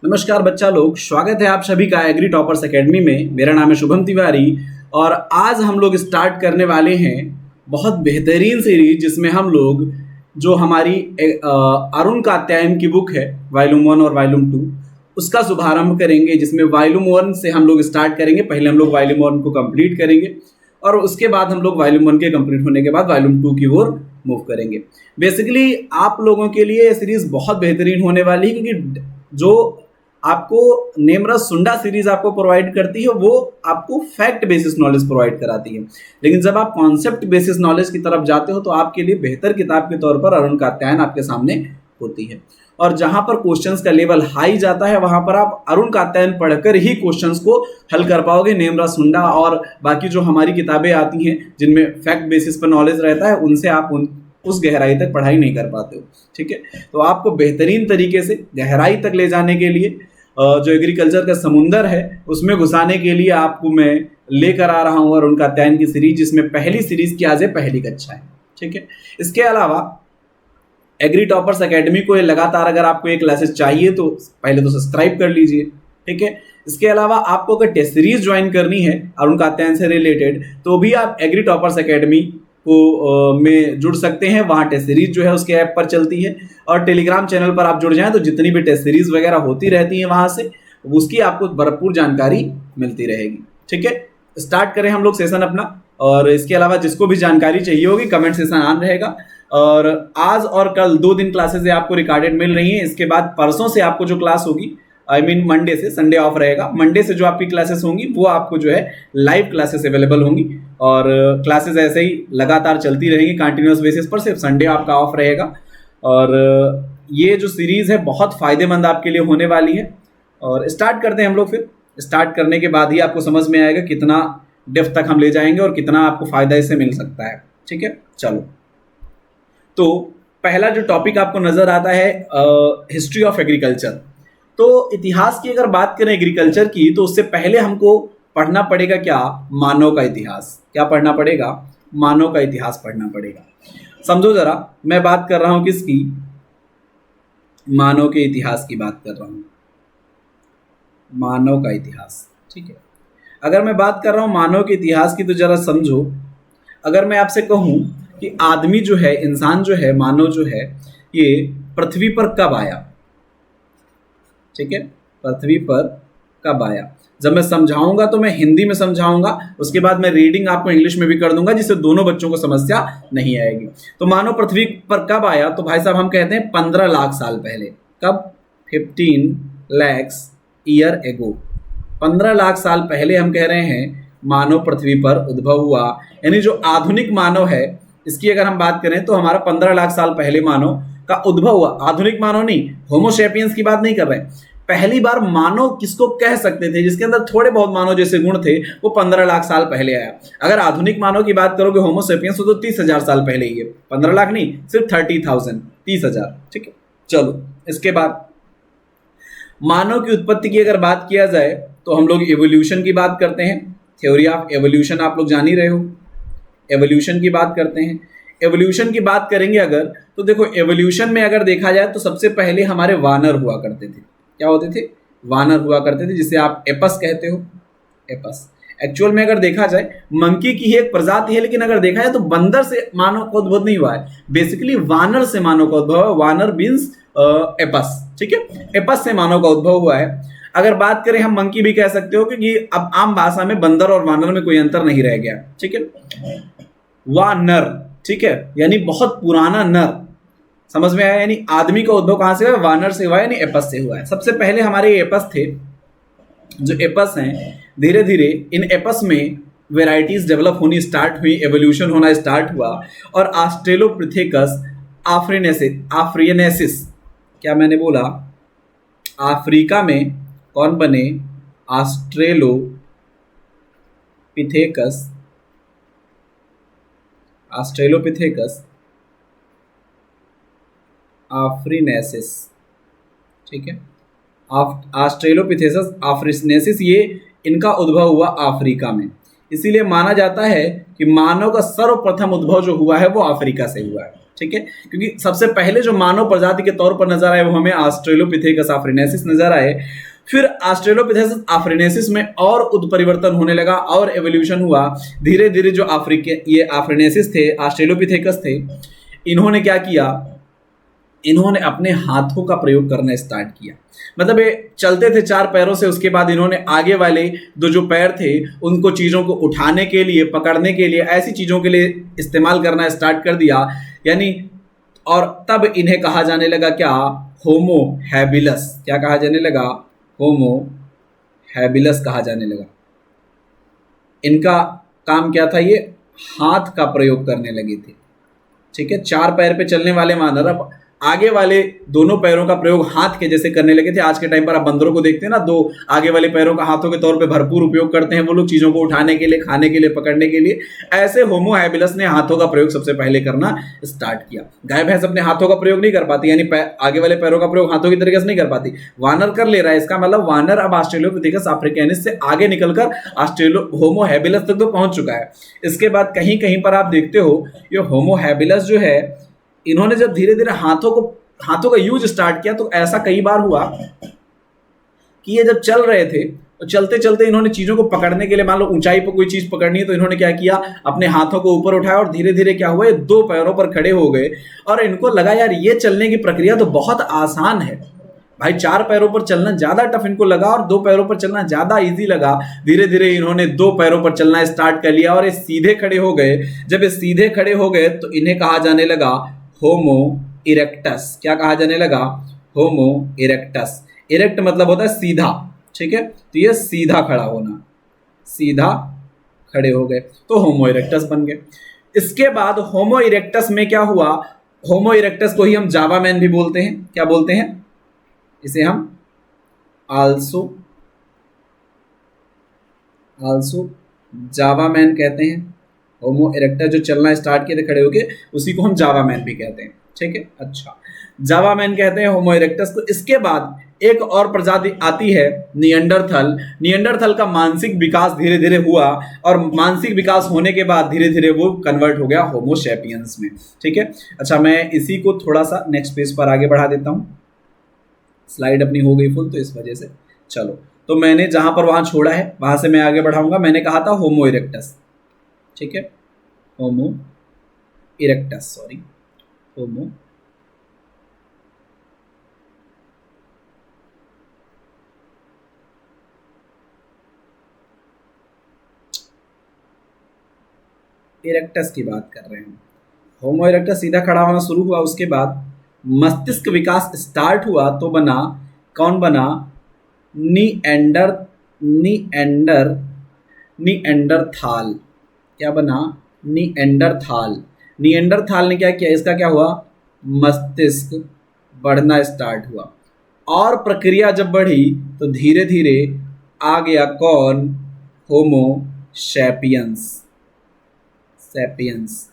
नमस्कार बच्चा लोग, स्वागत है आप सभी का एग्री टॉपर्स एकेडमी में। मेरा नाम है शुभम तिवारी और आज हम लोग स्टार्ट करने वाले हैं बहुत बेहतरीन सीरीज जिसमें हम लोग जो हमारी अरुण कात्यायन की बुक है वॉल्यूम 1 और वॉल्यूम 2 उसका शुभारंभ करेंगे। जिसमें वॉल्यूम 1 से हम लोग स्टार्ट करेंगे। पहले हम लोग वॉल्यूम 1 को कंप्लीट करेंगे और उसके बाद हम लोग वॉल्यूम 1 के कंप्लीट होने के बाद वॉल्यूम 2 की ओर मूव करेंगे। बेसिकली आप लोगों के लिए ये सीरीज बहुत बेहतरीन होने वाली है क्योंकि जो आपको नेमरस सुंडा सीरीज आपको प्रोवाइड करती है वो आपको फैक्ट बेसिस नॉलेज प्रोवाइड कराती है। लेकिन जब आप कॉन्सेप्ट बेसिस नॉलेज की तरफ जाते हो तो आपके लिए बेहतर किताब के तौर पर अरुण कात्यायन आपके सामने होती है। और जहां पर क्वेश्चंस का लेवल हाई जाता है वहां पर आप अरुण कात्यायन पढ़कर ही क्वेश्चंस को हल कर पाओगे। नेमरस सुंडा और बाकी जो हमारी किताबें आती हैं जिनमें फैक्ट बेसिस पर नॉलेज रहता है उनसे आप उस गहराई तक पढ़ाई नहीं कर पाते हो। ठीक है, तो आपको बेहतरीन तरीके से गहराई तक ले जाने के लिए जो एग्रीकल्चर का समुंदर है उसमें घुसाने के लिए आपको मैं लेकर आ रहा हूँ अरुण कात्यायन की सीरीज, जिसमें पहली सीरीज की आज है पहली कक्षा है। ठीक है, इसके अलावा एग्री टॉपर्स एकेडमी को लगातार अगर आपको ये क्लासेस चाहिए तो पहले तो सब्सक्राइब कर लीजिए। ठीक है, इसके अलावा आपको अगर टेस्ट सीरीज ज्वाइन करनी है अरुण कात्यायन से रिलेटेड तो भी आप एग्री टॉपर्स एकेडमी को में जुड़ सकते हैं। वहाँ टेस्ट सीरीज जो है उसके ऐप पर चलती है और टेलीग्राम चैनल पर आप जुड़ जाएं तो जितनी भी टेस्ट सीरीज वगैरह होती रहती हैं वहाँ से उसकी आपको भरपूर जानकारी मिलती रहेगी। ठीक है, स्टार्ट करें हम लोग सेशन अपना। और इसके अलावा जिसको भी जानकारी चाहिए होगी कमेंट सेशन ऑन रहेगा। और आज और कल 2 दिन क्लासेज आपको रिकॉर्डेड मिल रही हैं। इसके बाद परसों से आपको जो क्लास होगी मंडे से, संडे ऑफ रहेगा, मंडे से जो आपकी क्लासेस होंगी वो आपको जो है लाइव क्लासेस अवेलेबल होंगी। और क्लासेस ऐसे ही लगातार चलती रहेंगी कंटिन्यूस बेसिस पर, सिर्फ संडे आपका ऑफ रहेगा। और ये जो सीरीज है बहुत फायदेमंद आपके लिए होने वाली है। और स्टार्ट करते हैं हम लोग। फिर स्टार्ट करने के बाद ही आपको समझ में आएगा कितना डेप्थ तक हम ले जाएंगे और कितना आपको फायदा इससे मिल सकता है। ठीक है, चलो। तो पहला जो टॉपिक आपको नजर आता है हिस्ट्री ऑफ एग्रीकल्चर। तो इतिहास की अगर बात करें एग्रीकल्चर की तो उससे पहले हमको पढ़ना पड़ेगा क्या, मानव का इतिहास। क्या पढ़ना पड़ेगा? मानव का इतिहास पढ़ना पड़ेगा। समझो जरा, मैं बात कर रहा हूं किसकी? मानव के इतिहास की बात कर रहा हूं, मानव का इतिहास। ठीक है, अगर मैं बात कर रहा हूं मानव के इतिहास की तो जरा समझो। अगर मैं आपसे कहूं कि आदमी जो है, इंसान जो है, मानव जो है, ये पृथ्वी पर कब आया? ठीक है, पृथ्वी पर कब आया? जब मैं समझाऊंगा तो मैं हिंदी में समझाऊंगा, उसके बाद मैं रीडिंग आपको इंग्लिश में भी कर दूंगा जिससे दोनों बच्चों को समस्या नहीं आएगी। तो मानो पृथ्वी पर कब आया तो भाई साहब हम कहते हैं 15 लाख साल पहले। कब? 15 lakhs ईयर एगो। 15 लाख साल पहले हम कह रहे हैं मानव पृथ्वी पर उद्भव हुआ। यानी जो आधुनिक मानव है इसकी अगर हम बात करें तो हमारा 15 लाख साल पहले मानव का उद्भव हुआ। आधुनिक मानव नहीं, होमोसेपियंस की बात नहीं कर रहे हैं। पहली बार मानव किसको कह सकते थे जिसके अंदर थोड़े बहुत मानव जैसे गुण थे, वो 15 लाख साल पहले आया। अगर आधुनिक मानव की बात करोगे होमोसेपियंस तो 30,000 साल पहले ही है। 15 लाख नहीं, सिर्फ 30,000, 30,000। ठीक है, चलो। इसके बाद मानव की उत्पत्ति की अगर बात किया जाए तो हम लोग एवोल्यूशन की बात करते हैं। थ्योरी ऑफ एवोल्यूशन आप लोग जान ही रहे हो। एवोल्यूशन की बात करते हैं। एवोल्यूशन की बात करेंगे अगर तो देखो, एवोल्यूशन में अगर देखा जाए तो सबसे पहले हमारे वानर हुआ करते थे। क्या होते थे? वानर हुआ करते थे, जिसे आप एपस कहते हो। एपस एक्चुअल में अगर देखा जाए मंकी की ही एक प्रजाति है, लेकिन अगर देखा जाए तो बंदर से मानव का उद्भव नहीं हुआ है। बेसिकली वानर से मानव का उद्भव है। वानर मीन्स एपस। ठीक है, एपस से मानव का उद्भव हुआ है। अगर बात करें हम मंकी भी कह सकते हो क्योंकि अब आम भाषा में बंदर और वानर में कोई अंतर नहीं रह गया। ठीक है, वानर, ठीक है, यानी बहुत पुराना नर। समझ में आया? यानी आदमी का उद्भव कहां से हुआ? वानर से हुआ, यानी एपस से हुआ है। सबसे पहले हमारे एपस थे। जो एपस हैं धीरे धीरे इन एपस में वेराइटीज डेवलप होनी स्टार्ट हुई, एवोल्यूशन होना स्टार्ट हुआ और ऑस्ट्रेलोपिथेकस आफ्रियनेसिस, क्या मैंने बोला? अफ्रीका में कौन बने? ऑस्ट्रेलोपिथेकस आफ्रिनेसिस। ठीक है, ऑस्ट्रेलोपिथेकस आफ्रिनेसिस, ये इनका उद्भव हुआ अफ्रीका में। इसीलिए माना जाता है कि मानव का सर्वप्रथम उद्भव जो हुआ है वो अफ्रीका से हुआ है। ठीक है, क्योंकि सबसे पहले जो मानव प्रजाति के तौर पर नजर आए वो हमें ऑस्ट्रेलोपिथेकस अफ्रीनेसिस नजर आए। फिर ऑस्ट्रेलोपिथेकस अफ्रीनेसिस में और उत्परिवर्तन होने लगा और एवोल्यूशन हुआ। धीरे धीरे जो ये अफ्रीनेसिस थे, ऑस्ट्रेलोपिथेकस थे, इन्होंने क्या किया, इन्होंने अपने हाथों का प्रयोग करना स्टार्ट किया। मतलब ये चलते थे 4 पैरों से, उसके बाद इन्होंने आगे वाले जो पैर थे उनको चीज़ों को उठाने के लिए, पकड़ने के लिए, ऐसी चीज़ों के लिए इस्तेमाल करना स्टार्ट कर दिया। यानी और तब इन्हें कहा जाने लगा क्या, होमो हैबिलस। क्या कहा जाने लगा, होमो हैबिलस कहा जाने लगा। इनका काम क्या था, ये हाथ का प्रयोग करने लगे थे। ठीक है, 4 पैर पे चलने वाले मानव अब आगे वाले दोनों पैरों का प्रयोग हाथ के जैसे करने लगे थे। आज के टाइम पर आप बंदरों को देखते हैं ना, 2 आगे वाले पैरों का हाथों के तौर पे भरपूर उपयोग करते हैं वो लोग, चीज़ों को उठाने के लिए, खाने के लिए, पकड़ने के लिए। ऐसे होमो हैबिलस ने हाथों का प्रयोग सबसे पहले करना स्टार्ट किया। गाय भैंस अपने हाथों का प्रयोग नहीं कर पाती, यानी आगे वाले पैरों का प्रयोग हाथों की तरीके से नहीं कर पाती, वानर कर ले रहा है। इसका मतलब वानर अब ऑस्ट्रेलोपिथेकस अफ्रीकानिस से आगे निकलकर होमो हैबिलस तक तो पहुंच चुका है। इसके बाद कहीं कहीं पर आप देखते हो ये होमो हैबिलस जो है, इन्होंने जब धीरे धीरे हाथों का यूज स्टार्ट किया तो ऐसा कई बार हुआ कि ये जब चल रहे थे तो चलते चलते इन्होंने चीज़ों को पकड़ने के लिए, मान लो ऊंचाई पर कोई चीज़ पकड़नी है तो इन्होंने क्या किया, अपने हाथों को ऊपर उठाया और धीरे धीरे क्या हुआ, ये 2 पैरों पर खड़े हो गए। और इनको लगा यार ये चलने की प्रक्रिया तो बहुत आसान है भाई, 4 पैरों पर चलना ज़्यादा टफ इनको लगा और 2 पैरों पर चलना ज़्यादा ईजी लगा। धीरे धीरे इन्होंने 2 पैरों पर चलना स्टार्ट कर लिया और ये सीधे खड़े हो गए। जब ये सीधे खड़े हो गए तो इन्हें कहा जाने लगा होमो इरेक्टस। क्या कहा जाने लगा, होमो इरेक्टस। इरेक्ट मतलब होता है सीधा, ठीक है, तो ये सीधा खड़ा होना, सीधा खड़े हो गए तो होमो इरेक्टस बन गए। इसके बाद होमो इरेक्टस में क्या हुआ, होमो इरेक्टस को ही हम जावा मैन भी बोलते हैं। क्या बोलते हैं इसे, हम आल्सो जावा मैन कहते हैं। होमो इरेक्टस जो चलना स्टार्ट किए थे खड़े होके, उसी को हम जावा मैन भी कहते हैं। ठीक है, अच्छा, जावा मैन कहते हैं होमो इरेक्टस को। इसके बाद एक और प्रजाति आती है निएंडरथल। निएंडरथल का मानसिक विकास धीरे धीरे हुआ और मानसिक विकास होने के बाद धीरे धीरे वो कन्वर्ट हो गया होमो सैपियंस में। ठीक है, अच्छा, मैं इसी को थोड़ा सा नेक्स्ट पेज पर आगे बढ़ा देता हूँ। स्लाइड अपनी हो गई फुल तो इस वजह से, चलो, तो मैंने जहां पर वहां छोड़ा है वहां से मैं आगे बढ़ाऊंगा। मैंने कहा था होमो इरेक्टस, ठीक है, होमो इरेक्टस, सॉरी, होमो इरेक्टस की बात कर रहे हैं। होमो इरेक्टस सीधा खड़ा होना शुरू हुआ, उसके बाद मस्तिष्क विकास स्टार्ट हुआ तो बना, कौन बना, निएंडरथाल। क्या बना, निएंडरथाल। निएंडरथाल ने क्या किया, इसका क्या हुआ, मस्तिष्क बढ़ना स्टार्ट हुआ और प्रक्रिया जब बढ़ी तो धीरे धीरे आ गया कौन, होमो सैपियंस। सैपियंस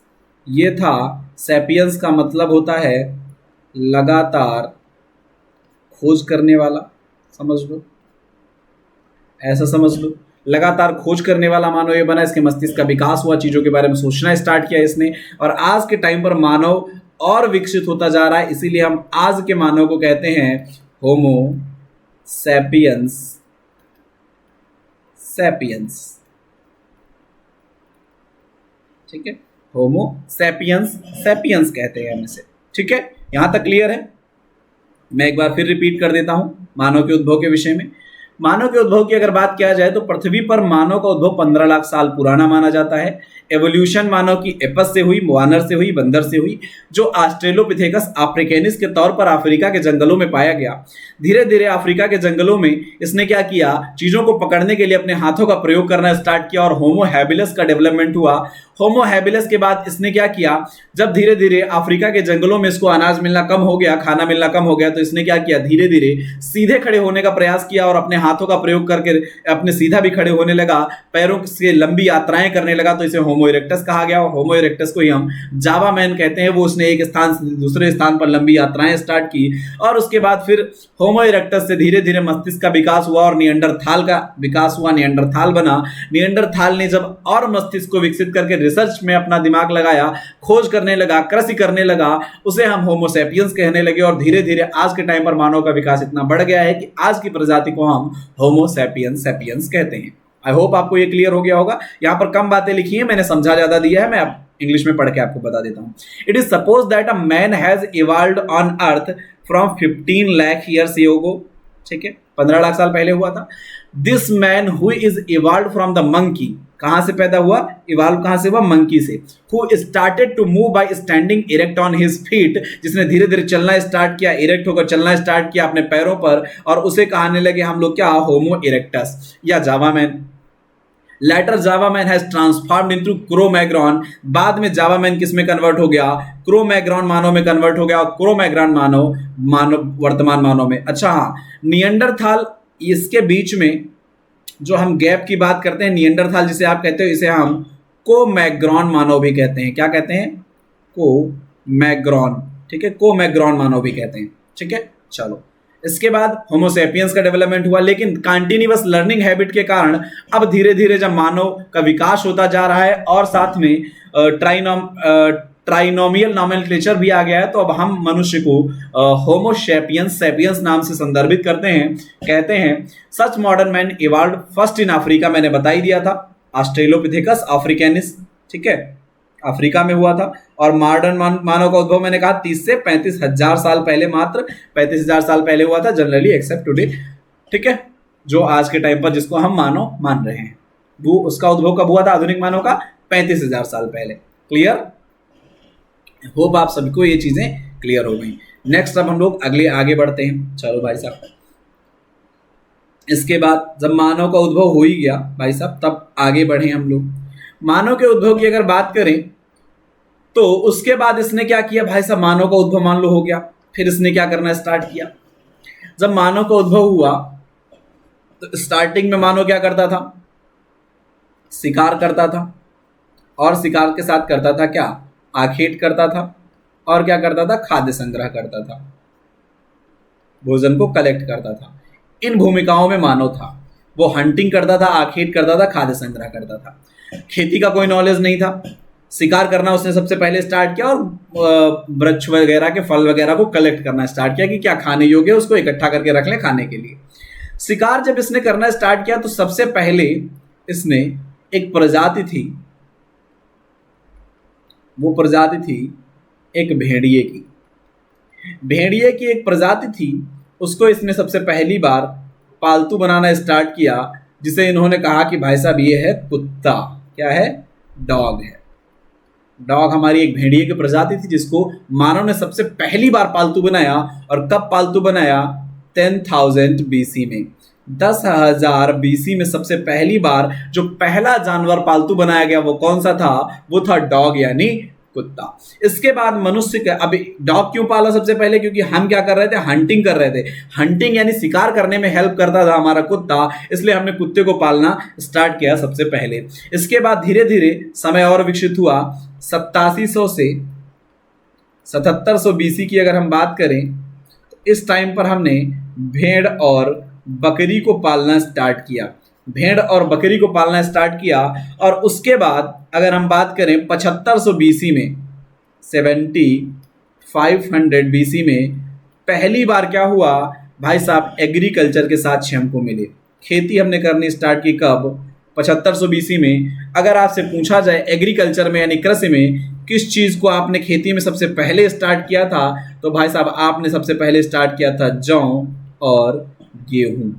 ये था, सैपियंस का मतलब होता है लगातार खोज करने वाला, समझ लो, ऐसा समझ लो, लगातार खोज करने वाला मानव ये बना। इसके मस्तिष्क का विकास हुआ, चीज़ों के बारे में सोचना स्टार्ट किया इसने, और आज के टाइम पर मानव और विकसित होता जा रहा है। इसीलिए हम आज के मानव को कहते हैं होमो सैपियंस। सैपियंस, ठीक है, होमो सैपियंस, सैपियंस कहते हैं हम इसे। ठीक है, यहां तक क्लियर है। मैं एक बार फिर रिपीट कर देता हूं मानव के उद्भव के विषय में। मानव के उद्भव की अगर बात किया जाए तो पृथ्वी पर मानव का उद्भव 15 लाख साल पुराना माना जाता है। एवोल्यूशन मानव की एपस से हुई, वानर से हुई, बंदर से हुई, जो ऑस्ट्रेलोपिथेकस अफ्रीकानिस के तौर पर अफ्रीका के जंगलों में पाया गया। धीरे धीरे अफ्रीका के जंगलों में इसने क्या किया, चीज़ों को पकड़ने के लिए अपने हाथों का प्रयोग करना स्टार्ट किया और होमो हैबिलस का डेवलपमेंट हुआ। होमो हैबिलस के बाद इसने क्या किया, जब धीरे धीरे अफ्रीका के जंगलों में इसको अनाज मिलना कम हो गया, खाना मिलना कम हो गया, तो इसने क्या किया, धीरे धीरे सीधे खड़े होने का प्रयास किया और अपने हाथों का प्रयोग करके अपने सीधा भी खड़े होने लगा, पैरों से लंबी यात्राएं करने लगा, तो इसे होमो इरेक्टस कहा गया। और होमो इरेक्टस को ही हम जावा मैन कहते हैं। वो उसने एक स्थान से दूसरे स्थान पर लंबी यात्राएं स्टार्ट की और उसके बाद फिर होमो इरेक्टस से धीरे धीरे मस्तिष्क का विकास हुआ और निएंडरथाल का विकास हुआ, निएंडरथाल बना। निएंडरथाल ने जब और मस्तिष्क को विकसित करके रिसर्च में अपना दिमाग लगाया, खोज करने लगा, कृषि करने लगा, उसे हम होमो सैपियंस कहने लगे और धीरे धीरे आज के टाइम पर मानव का विकास इतना बढ़ गया है कि आज की प्रजाति को हम होमो सैपियंस सैपियंस कहते हैं। आई होप आपको ये क्लियर हो गया होगा। यहाँ पर कम बातें लिखी है, मैंने समझा ज्यादा दिया है, मैं अब इंग्लिश में पढ़ के आपको बता देता हूँ। It is suppose that a man has evolved on earth from 15 lakh years ago, ठीक है, 15 लाख साल पहले हुआ था। This man who is evolve from the monkey, कहां से पैदा हुआ, इवॉल्व कहां से हुआ, मंकी से। Who started to move by standing erect on his feet, जिसने धीरे धीरे चलना स्टार्ट किया, इरेक्ट होकर चलना स्टार्ट किया अपने पैरों पर, और उसे कहने लगे हम लोग क्या, होमो इरेक्टस या Java man. Later Java man has transformed into Cromagnon, बाद में जावा मैन किस में कन्वर्ट हो गया, क्रोमैग्रॉन मानव में कन्वर्ट हो गया, और क्रोमैग्रॉन मानव वर्तमान मानव में। अच्छा हाँ, नियंडरथाल, इसके बीच में जो हम गैप की बात करते हैं, नियंडरथाल जिसे आप कहते हो, इसे हम कोमैग्रॉन मानव भी कहते हैं। क्या कहते हैं, कोमैग्रॉन, ठीक है, कोमैग्रॉन मानव भी कहते हैं, ठीक है। चलो, इसके बाद होमो सैपियंस का डेवलपमेंट हुआ, लेकिन कंटिन्यूअस लर्निंग हैबिट के कारण अब धीरे धीरे जब मानव का विकास होता जा रहा है और साथ में ट्राइनोमियल नॉमेनक्लेचर भी आ गया है, तो अब हम मनुष्य को होमो सैपियंस सैपियंस नाम से संदर्भित करते हैं, कहते हैं। सच modern man evolved first in Africa, मैंने बता ही दिया था, ऑस्ट्रेलोपिथेकस अफ्रीकैनिस, ठीक है, अफ्रीका में हुआ था। और मॉडर्न मानव का उद्भव मैंने कहा 30 से 35 हजार साल पहले, मात्र 35 हजार साल पहले हुआ था, जनरली एक्सेप्ट टुडे, ठीक है, जो आज के टाइम पर जिसको हम मानव मान रहे हैं, वो उसका उद्भव कब हुआ था, आधुनिक मानव का 35 हजार साल पहले। क्लियर, होप आप सभी को ये चीजें क्लियर हो गई। नेक्स्ट अब हम लोग आगे बढ़ते हैं। चलो भाई साहब, इसके बाद जब मानव का उद्भव हो ही गया भाई साहब, तब आगे बढ़े हम लोग। मानव के उद्भव की अगर बात करें तो उसके बाद इसने क्या किया भाई साहब, मानव का उद्भव मान लो हो गया, फिर इसने क्या करना स्टार्ट किया। जब मानव का उद्भव हुआ तो स्टार्टिंग में मानव क्या करता था, शिकार करता था, और शिकार के साथ करता था क्या, आखेट करता था, और क्या करता था, खाद्य संग्रह करता था, भोजन को कलेक्ट करता था। इन भूमिकाओं में मानव था, वो हंटिंग करता था, आखेट करता था, खाद्य संग्रह करता था। खेती का कोई नॉलेज नहीं था, शिकार करना उसने सबसे पहले स्टार्ट किया, और वृक्ष वगैरह के फल वगैरह को कलेक्ट करना स्टार्ट किया कि क्या खाने योग्य, उसको इकट्ठा करके रख ले खाने के लिए। शिकार जब इसने करना स्टार्ट किया तो सबसे पहले इसने एक प्रजाति थी, वो प्रजाति थी एक भेड़िए की, भेड़िए की एक प्रजाति थी, उसको इसने सबसे पहली बार पालतू बनाना स्टार्ट किया, जिसे इन्होंने कहा कि भाई साहब ये है कुत्ता, क्या है, डॉग है। डॉग हमारी एक भेड़िए की प्रजाति थी जिसको मानव ने सबसे पहली बार पालतू बनाया। और कब पालतू बनाया, 10,000 BC में, 10,000 BC में सबसे पहली बार जो पहला जानवर पालतू बनाया गया वो कौन सा था, वो था डॉग यानी कुत्ता। इसके बाद मनुष्य का, अभी डॉग क्यों पाला सबसे पहले, क्योंकि हम क्या कर रहे थे, हंटिंग कर रहे थे, हंटिंग यानी शिकार करने में हेल्प करता था हमारा कुत्ता, इसलिए हमने कुत्ते को पालना स्टार्ट किया सबसे पहले। इसके बाद धीरे धीरे समय और विकसित हुआ, 8700 से 7700 BC की अगर हम बात करें तो इस टाइम पर हमने भेड़ और बकरी को पालना स्टार्ट किया, भेड़ और बकरी को पालना स्टार्ट किया। और उसके बाद अगर हम बात करें 7500 BC में, 7500 BC में पहली बार क्या हुआ भाई साहब, एग्रीकल्चर के साक्ष्य हमको मिले। खेती हमने करनी स्टार्ट की कब, 7500 BC में। अगर आपसे पूछा जाए एग्रीकल्चर में यानी कृषि में किस चीज़ को आपने खेती में सबसे पहले स्टार्ट किया था, तो भाई साहब आपने सबसे पहले स्टार्ट किया था जौ और गेहूं,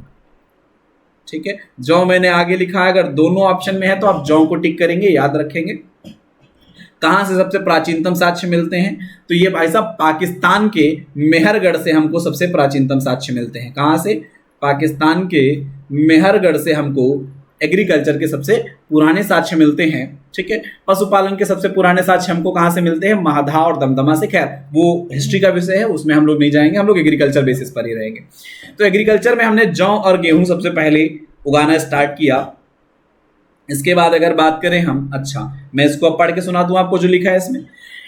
ठीक है। जौ मैंने आगे लिखा है, अगर दोनों ऑप्शन में है तो आप जौ को टिक करेंगे, याद रखेंगे। कहाँ से सबसे प्राचीनतम साक्ष्य मिलते हैं, तो ये भाई साहब पाकिस्तान के मेहरगढ़ से हमको सबसे प्राचीनतम साक्ष्य मिलते हैं। कहाँ से, पाकिस्तान के मेहरगढ़ से हमको एग्रीकल्चर के सबसे पुराने साक्ष्य मिलते हैं, ठीक है। पशुपालन के सबसे पुराने साक्ष्य हमको कहाँ से मिलते हैं, महाधा और दमदमा से। खैर वो हिस्ट्री का विषय है, उसमें हम लोग नहीं जाएंगे, हम लोग एग्रीकल्चर बेसिस पर ही रहेंगे। तो एग्रीकल्चर में हमने जौ और गेहूं सबसे पहले उगाना स्टार्ट किया। इसके बाद अगर बात करें हम, अच्छा मैं इसको अब पढ़ के सुना दूं आपको जो लिखा है इसमें।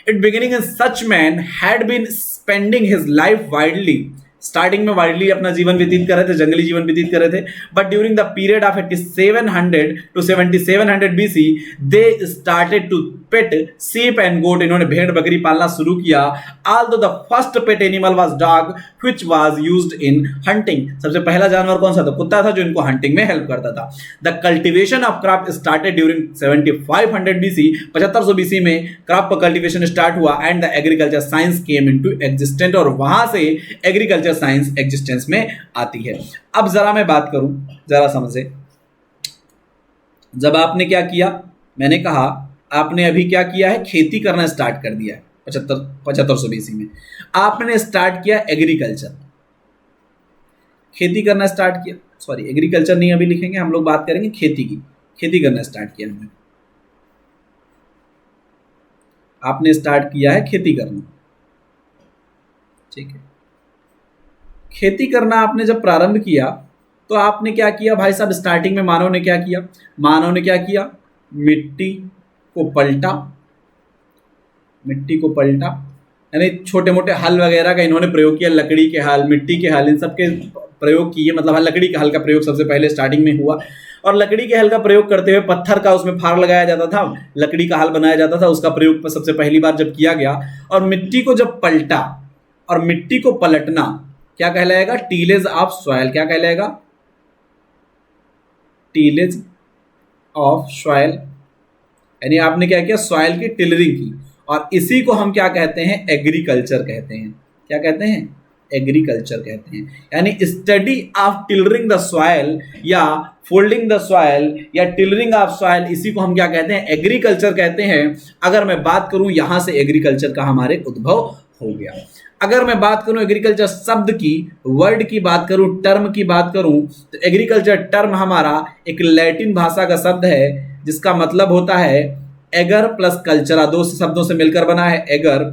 It beginning in such man had been spending his life widely starting में वाइडली अपना जीवन व्यतीत कर रहे थे, जंगली जीवन व्यतीत कर रहे थे, but during the period of 8700 to 7700 BC they started to pet sheep and goat, इन्होंने भेड़ बकरी पालना शुरू किया। although the first pet animal was dog which was used in hunting, सबसे पहला जानवर कौन सा था? कुत्ता था, जो इनको हंटिंग में हेल्प करता था। The cultivation of crop started during 7500 BC, 7500 BC में क्रॉप का कल्टिवेशन स्टार्ट हुआ and the agriculture science came into existence, और वहां से एग्रीकल्चर साइंस एग्जिस्टेंस में आती है। अब जरा मैं बात करूं, जरा समझे, जब आपने क्या किया, मैंने कहा आपने अभी क्या किया है, खेती करना स्टार्ट कर दिया है 7500 BC में, आपने स्टार्ट किया एग्रीकल्चर, खेती करना स्टार्ट किया, सॉरी एग्रीकल्चर नहीं अभी लिखेंगे, हम लोग बात करेंगे खेती की, खेती करना स्टार्ट किया हमने, आपने स्टार्ट किया है खेती करना, ठीक है। खेती करना आपने जब प्रारंभ किया तो आपने क्या किया भाई साहब, स्टार्टिंग में मानव ने क्या किया, मानव ने क्या किया, मिट्टी को पलटा, मिट्टी को पलटा, यानी छोटे मोटे हल वगैरह का इन्होंने प्रयोग किया, लकड़ी के हल, मिट्टी के हल, इन सब के प्रयोग किए, मतलब लकड़ी के हल का प्रयोग सबसे पहले स्टार्टिंग में हुआ, और लकड़ी के हल का प्रयोग करते हुए पत्थर का उसमें फार लगाया जाता था, लकड़ी का हल बनाया जाता था, उसका प्रयोग सबसे पहली बार जब किया गया, और मिट्टी को जब पलटा, और मिट्टी को पलटना क्या कहलाएगा, टीलेज ऑफ सॉइल, क्या कहलाएगा, टीलेज ऑफ सॉइल, यानी आपने क्या किया, सॉइल की टिलरिंग की, और इसी को हम क्या कहते हैं, एग्रीकल्चर कहते हैं, क्या कहते हैं, एग्रीकल्चर कहते हैं, यानी study of tillering the soil या फोल्डिंग द सॉइल या टिलरिंग ऑफ सॉइल, इसी को हम क्या कहते हैं, एग्रीकल्चर कहते हैं। अगर मैं बात करूं यहां से एग्रीकल्चर का हमारे उद्भव हो गया। अगर मैं बात करूं एग्रीकल्चर शब्द की, वर्ड की बात करूं, टर्म की बात करूं, तो एग्रीकल्चर टर्म हमारा एक लैटिन भाषा का शब्द है जिसका मतलब होता है एगर प्लस कल्चरा, दो शब्दों से मिलकर बना है, एगर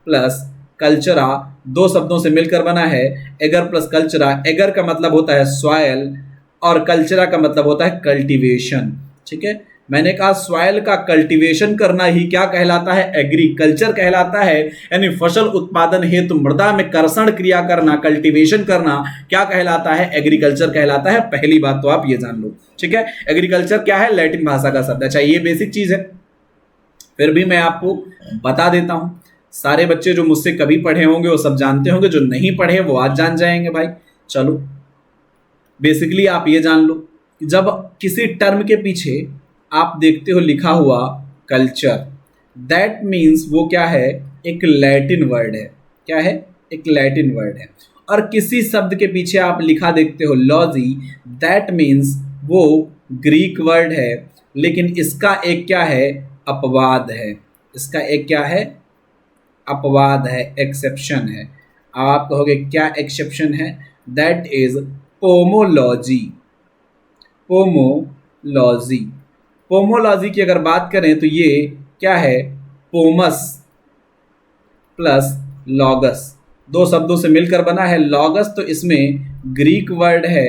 प्लस कल्चरा, दो शब्दों से मिलकर बना है, एगर प्लस कल्चरा। एगर का मतलब होता है सॉयल और कल्चरा का मतलब होता है कल्टीवेशन, ठीक है। मैंने कहा सॉइल का कल्टीवेशन करना ही क्या कहलाता है, एग्रीकल्चर कहलाता है, यानी फसल उत्पादन हेतु मृदा में कर्षण क्रिया करना, कल्टीवेशन करना क्या कहलाता है, एग्रीकल्चर कहलाता है। पहली बात तो आप ये जान लो, ठीक है। एग्रीकल्चर क्या है, लैटिन भाषा का शब्द। अच्छा, ये बेसिक चीज है, फिर भी मैं आपको बता देता हूं। सारे बच्चे जो मुझसे कभी पढ़े होंगे वो सब जानते होंगे, जो नहीं पढ़े वो आज जान जाएंगे भाई। चलो बेसिकली आप ये जान लो कि जब किसी टर्म के पीछे आप देखते हो लिखा हुआ कल्चर, दैट मीन्स वो क्या है, एक लैटिन वर्ड है। क्या है, एक लैटिन वर्ड है। और किसी शब्द के पीछे आप लिखा देखते हो लॉजी, दैट मीन्स वो ग्रीक वर्ड है, लेकिन इसका एक क्या है, अपवाद है। इसका एक क्या है, अपवाद है, एक्सेप्शन है। आप कहोगे क्या एक्सेप्शन है, that is pomology. Pomology, pomology की अगर बात करें तो ये क्या है, पोमस प्लस लॉगस, दो शब्दों से मिलकर बना है। लॉगस तो इसमें ग्रीक वर्ड है,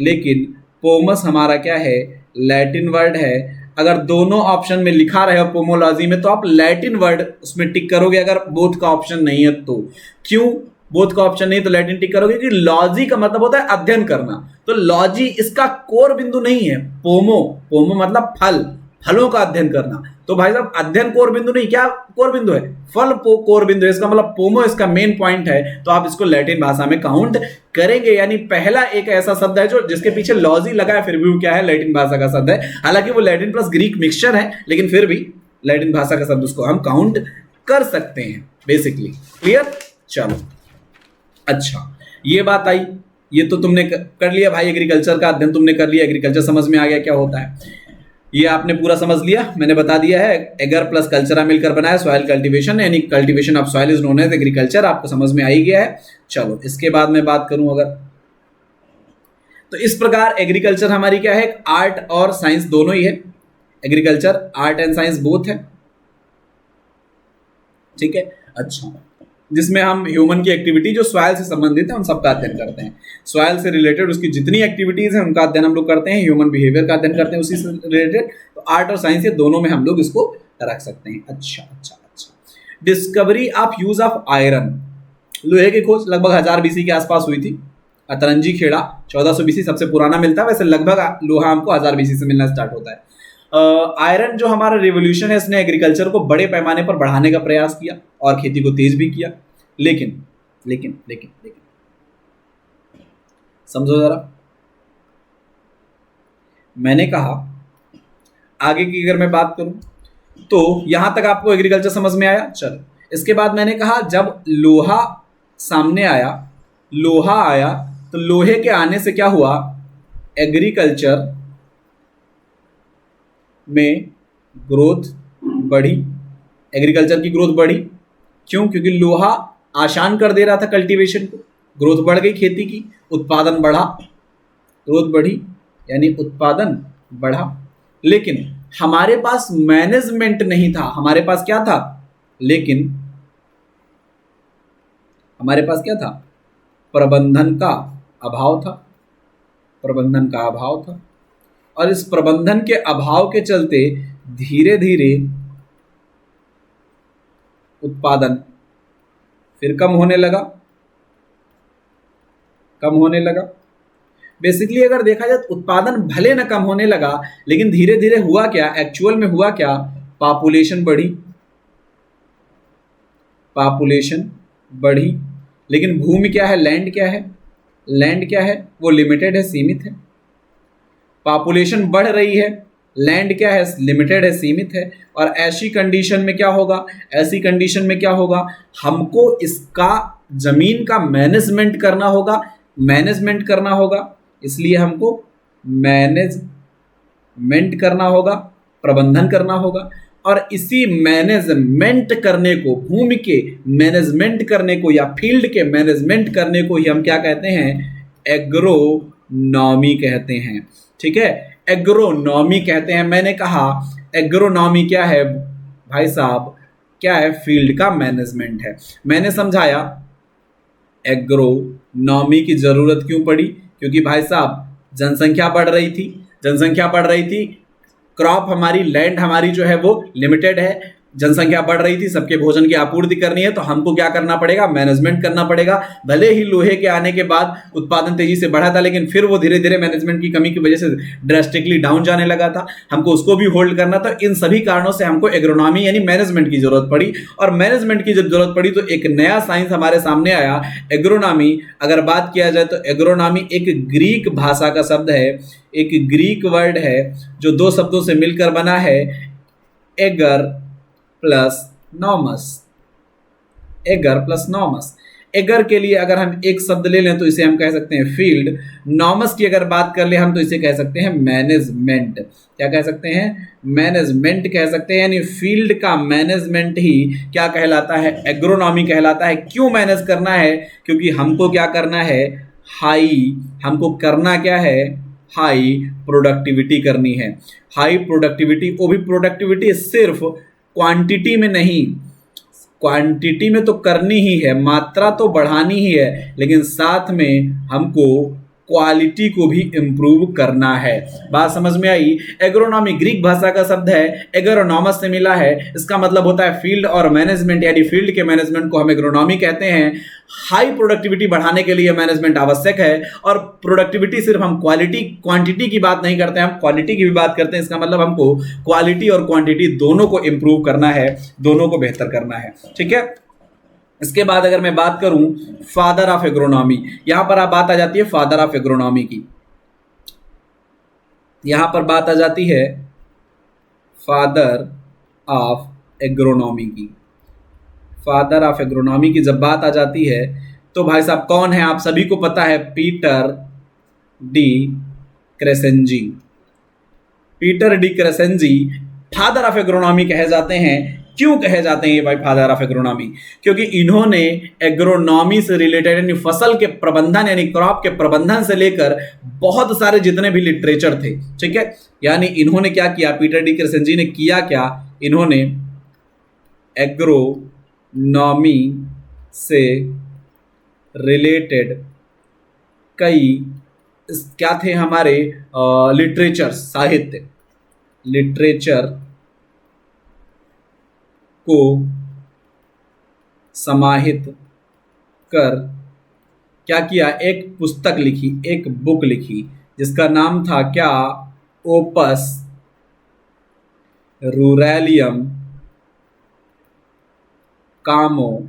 लेकिन पोमस हमारा क्या है, लैटिन वर्ड है। अगर दोनों ऑप्शन में लिखा रहे हो पोमोलॉजी में तो आप लैटिन वर्ड उसमें टिक करोगे, अगर बोथ का ऑप्शन नहीं है तो। क्यों बोथ का ऑप्शन नहीं तो लैटिन टिक करोगे, कि लॉजी का मतलब होता है अध्ययन करना, तो लॉजी इसका कोर बिंदु नहीं है। पोमो, पोमो मतलब फल, फलों का अध्ययन करना, तो भाई साहब अध्ययन कोर बिंदु नहीं, क्या कोर बिंदु है, फल कोर बिंदु है। इसका मतलब पोमो इसका मेन पॉइंट है, तो आप इसको लैटिन भाषा में काउंट करेंगे। यानी पहला एक ऐसा शब्द है जो जिसके पीछे लॉजी लगा है, फिर भी वो क्या है, लैटिन भाषा का शब्द है। हालांकि वो लैटिन प्लस ग्रीक मिक्सचर है, लेकिन फिर भी लैटिन भाषा का शब्द उसको हम काउंट कर सकते हैं बेसिकली। क्लियर, चलो अच्छा ये बात आई, ये तो तुमने कर लिया भाई, एग्रीकल्चर का अध्ययन तुमने कर लिया, एग्रीकल्चर समझ में आ गया क्या होता है, ये आपने पूरा समझ लिया, मैंने बता दिया है। एगर प्लस कल्चरा मिलकर बना है सॉइल कल्टीवेशन, यानी cultivation of soil is known as agriculture, आपको समझ में आ ही गया है। चलो इसके बाद मैं बात करूं अगर, तो इस प्रकार एग्रीकल्चर हमारी क्या है, आर्ट और साइंस दोनों ही है। Agriculture art and science both है, ठीक है। अच्छा, जिसमें हम ह्यूमन की एक्टिविटी जो सॉइल से संबंधित है उन सबका अध्ययन करते हैं। सॉइल से रिलेटेड उसकी जितनी एक्टिविटीज हैं उनका अध्ययन हम लोग करते हैं, ह्यूमन बिहेवियर का अध्ययन करते हैं उसी से रिलेटेड। तो आर्ट और साइंस ये दोनों में हम लोग इसको रख सकते हैं। अच्छा अच्छा अच्छा, discovery of use of iron, लोहे की खोज लगभग 1000 BC के आसपास हुई थी। अतरंजी खेड़ा 1400 BC सबसे पुराना मिलता है, वैसे लगभग लोहा हमको 1000 BC से मिलना स्टार्ट होता है। आयरन जो हमारा रिवोल्यूशन है, इसने एग्रीकल्चर को बड़े पैमाने पर बढ़ाने का प्रयास किया और खेती को तेज भी किया। लेकिन लेकिन लेकिन लेकिन समझो जरा, मैंने कहा आगे की अगर मैं बात करूं तो यहां तक आपको एग्रीकल्चर समझ में आया। चलो, इसके बाद मैंने कहा जब लोहा सामने आया, लोहा आया तो लोहे के आने से क्या हुआ, एग्रीकल्चर में ग्रोथ बढ़ी, एग्रीकल्चर की ग्रोथ बढ़ी। क्यों? क्योंकि लोहा आसान कर दे रहा था कल्टीवेशन को, ग्रोथ बढ़ गई खेती की, उत्पादन बढ़ा, ग्रोथ बढ़ी यानी उत्पादन बढ़ा। लेकिन हमारे पास मैनेजमेंट नहीं था, हमारे पास क्या था, लेकिन हमारे पास क्या था, प्रबंधन का अभाव था, प्रबंधन का अभाव था। और इस प्रबंधन के अभाव के चलते धीरे धीरे उत्पादन फिर कम होने लगा, कम होने लगा। बेसिकली अगर देखा जाए तो उत्पादन भले न कम होने लगा, लेकिन धीरे धीरे हुआ क्या, एक्चुअल में हुआ क्या, पॉपुलेशन बढ़ी, पॉपुलेशन बढ़ी। लेकिन भूमि क्या है, लैंड क्या है, लैंड क्या है, वो लिमिटेड है, सीमित है। पॉपुलेशन बढ़ रही है, लैंड क्या है, लिमिटेड है, सीमित है। और ऐसी कंडीशन में क्या होगा, ऐसी कंडीशन में क्या होगा, हमको इसका जमीन का मैनेजमेंट करना होगा, मैनेजमेंट करना होगा। इसलिए हमको मैनेजमेंट करना होगा, प्रबंधन करना होगा। और इसी मैनेजमेंट करने को, भूमि के मैनेजमेंट करने को या फील्ड के मैनेजमेंट करने को ही हम क्या कहते हैं, एग्रोनॉमी कहते हैं। ठीक है, एग्रोनॉमी कहते हैं। मैंने कहा एग्रोनॉमी क्या है भाई साहब, क्या है, फील्ड का मैनेजमेंट है। मैंने समझाया एग्रोनॉमी की जरूरत क्यों पड़ी, क्योंकि भाई साहब जनसंख्या बढ़ रही थी, जनसंख्या बढ़ रही थी, क्रॉप हमारी, लैंड हमारी जो है वो लिमिटेड है, जनसंख्या बढ़ रही थी, सबके भोजन की आपूर्ति करनी है, तो हमको क्या करना पड़ेगा, मैनेजमेंट करना पड़ेगा। भले ही लोहे के आने के बाद उत्पादन तेजी से बढ़ा था, लेकिन फिर वो धीरे धीरे मैनेजमेंट की कमी की वजह से ड्रेस्टिकली डाउन जाने लगा था, हमको उसको भी होल्ड करना था। इन सभी कारणों से हमको एग्रोनॉमी यानी मैनेजमेंट की जरूरत पड़ी। और मैनेजमेंट की जब जरूरत पड़ी तो एक नया साइंस हमारे सामने आया, एग्रोनॉमी। अगर बात किया जाए तो एग्रोनॉमी एक ग्रीक भाषा का शब्द है, एक ग्रीक वर्ड है जो दो शब्दों से मिलकर बना है, एगर प्लस नॉमस, एगर प्लस नॉमस। एगर के लिए अगर हम एक शब्द ले लें तो इसे हम कह सकते हैं फील्ड। नॉमस की अगर बात कर ले हम तो इसे कह सकते हैं मैनेजमेंट। क्या कह सकते हैं, मैनेजमेंट कह सकते हैं। यानी फील्ड का मैनेजमेंट ही क्या कहलाता है, एग्रोनॉमी कहलाता है। क्यों मैनेज करना है, क्योंकि हमको क्या करना है, हमको करना क्या है, हाई प्रोडक्टिविटी करनी है। हाई प्रोडक्टिविटी, वो भी प्रोडक्टिविटी सिर्फ क्वांटिटी में नहीं, क्वांटिटी में तो करनी ही है, मात्रा तो बढ़ानी ही है, लेकिन साथ में हमको क्वालिटी को भी इम्प्रूव करना है। बात समझ में आई। एग्रोनॉमी ग्रीक भाषा का शब्द है, एग्रोनॉमस से मिला है। इसका मतलब होता है फील्ड और मैनेजमेंट, यानी फील्ड के मैनेजमेंट को हम एग्रोनॉमी कहते हैं। हाई प्रोडक्टिविटी बढ़ाने के लिए मैनेजमेंट आवश्यक है। और प्रोडक्टिविटी सिर्फ हम क्वालिटी क्वांटिटी की बात नहीं करते हैं, हम क्वालिटी की भी बात करते हैं। इसका मतलब हमको क्वालिटी और क्वांटिटी दोनों को इम्प्रूव करना है, दोनों को बेहतर करना है। ठीक है, इसके बाद अगर मैं बात करूं फादर ऑफ एग्रोनॉमी, यहां पर आप बात आ जाती है फादर ऑफ एग्रोनॉमी की। यहां पर बात आ जाती है फादर ऑफ एग्रोनॉमी की। फादर ऑफ एग्रोनॉमी की जब बात आ जाती है तो भाई साहब कौन है, आप सभी को पता है, Peter de Crescenzi. Peter de Crescenzi father of agronomy कहे जाते हैं। क्यों कहे जाते हैं ये भाई फादर ऑफ एग्रोनॉमी, क्योंकि इन्होंने एग्रोनॉमी से रिलेटेड यानी फसल के प्रबंधन यानी क्रॉप के प्रबंधन से लेकर बहुत सारे जितने भी लिटरेचर थे, ठीक है, यानी इन्होंने क्या किया, पीटर डी क्रेसेंजी ने किया क्या, इन्होंने एग्रोनॉमी से रिलेटेड कई क्या थे हमारे लिटरेचर, साहित्य, लिटरेचर को समाहित कर क्या किया, एक पुस्तक लिखी, एक बुक लिखी जिसका नाम था क्या, ओपस रूरेलियम कामोडरम।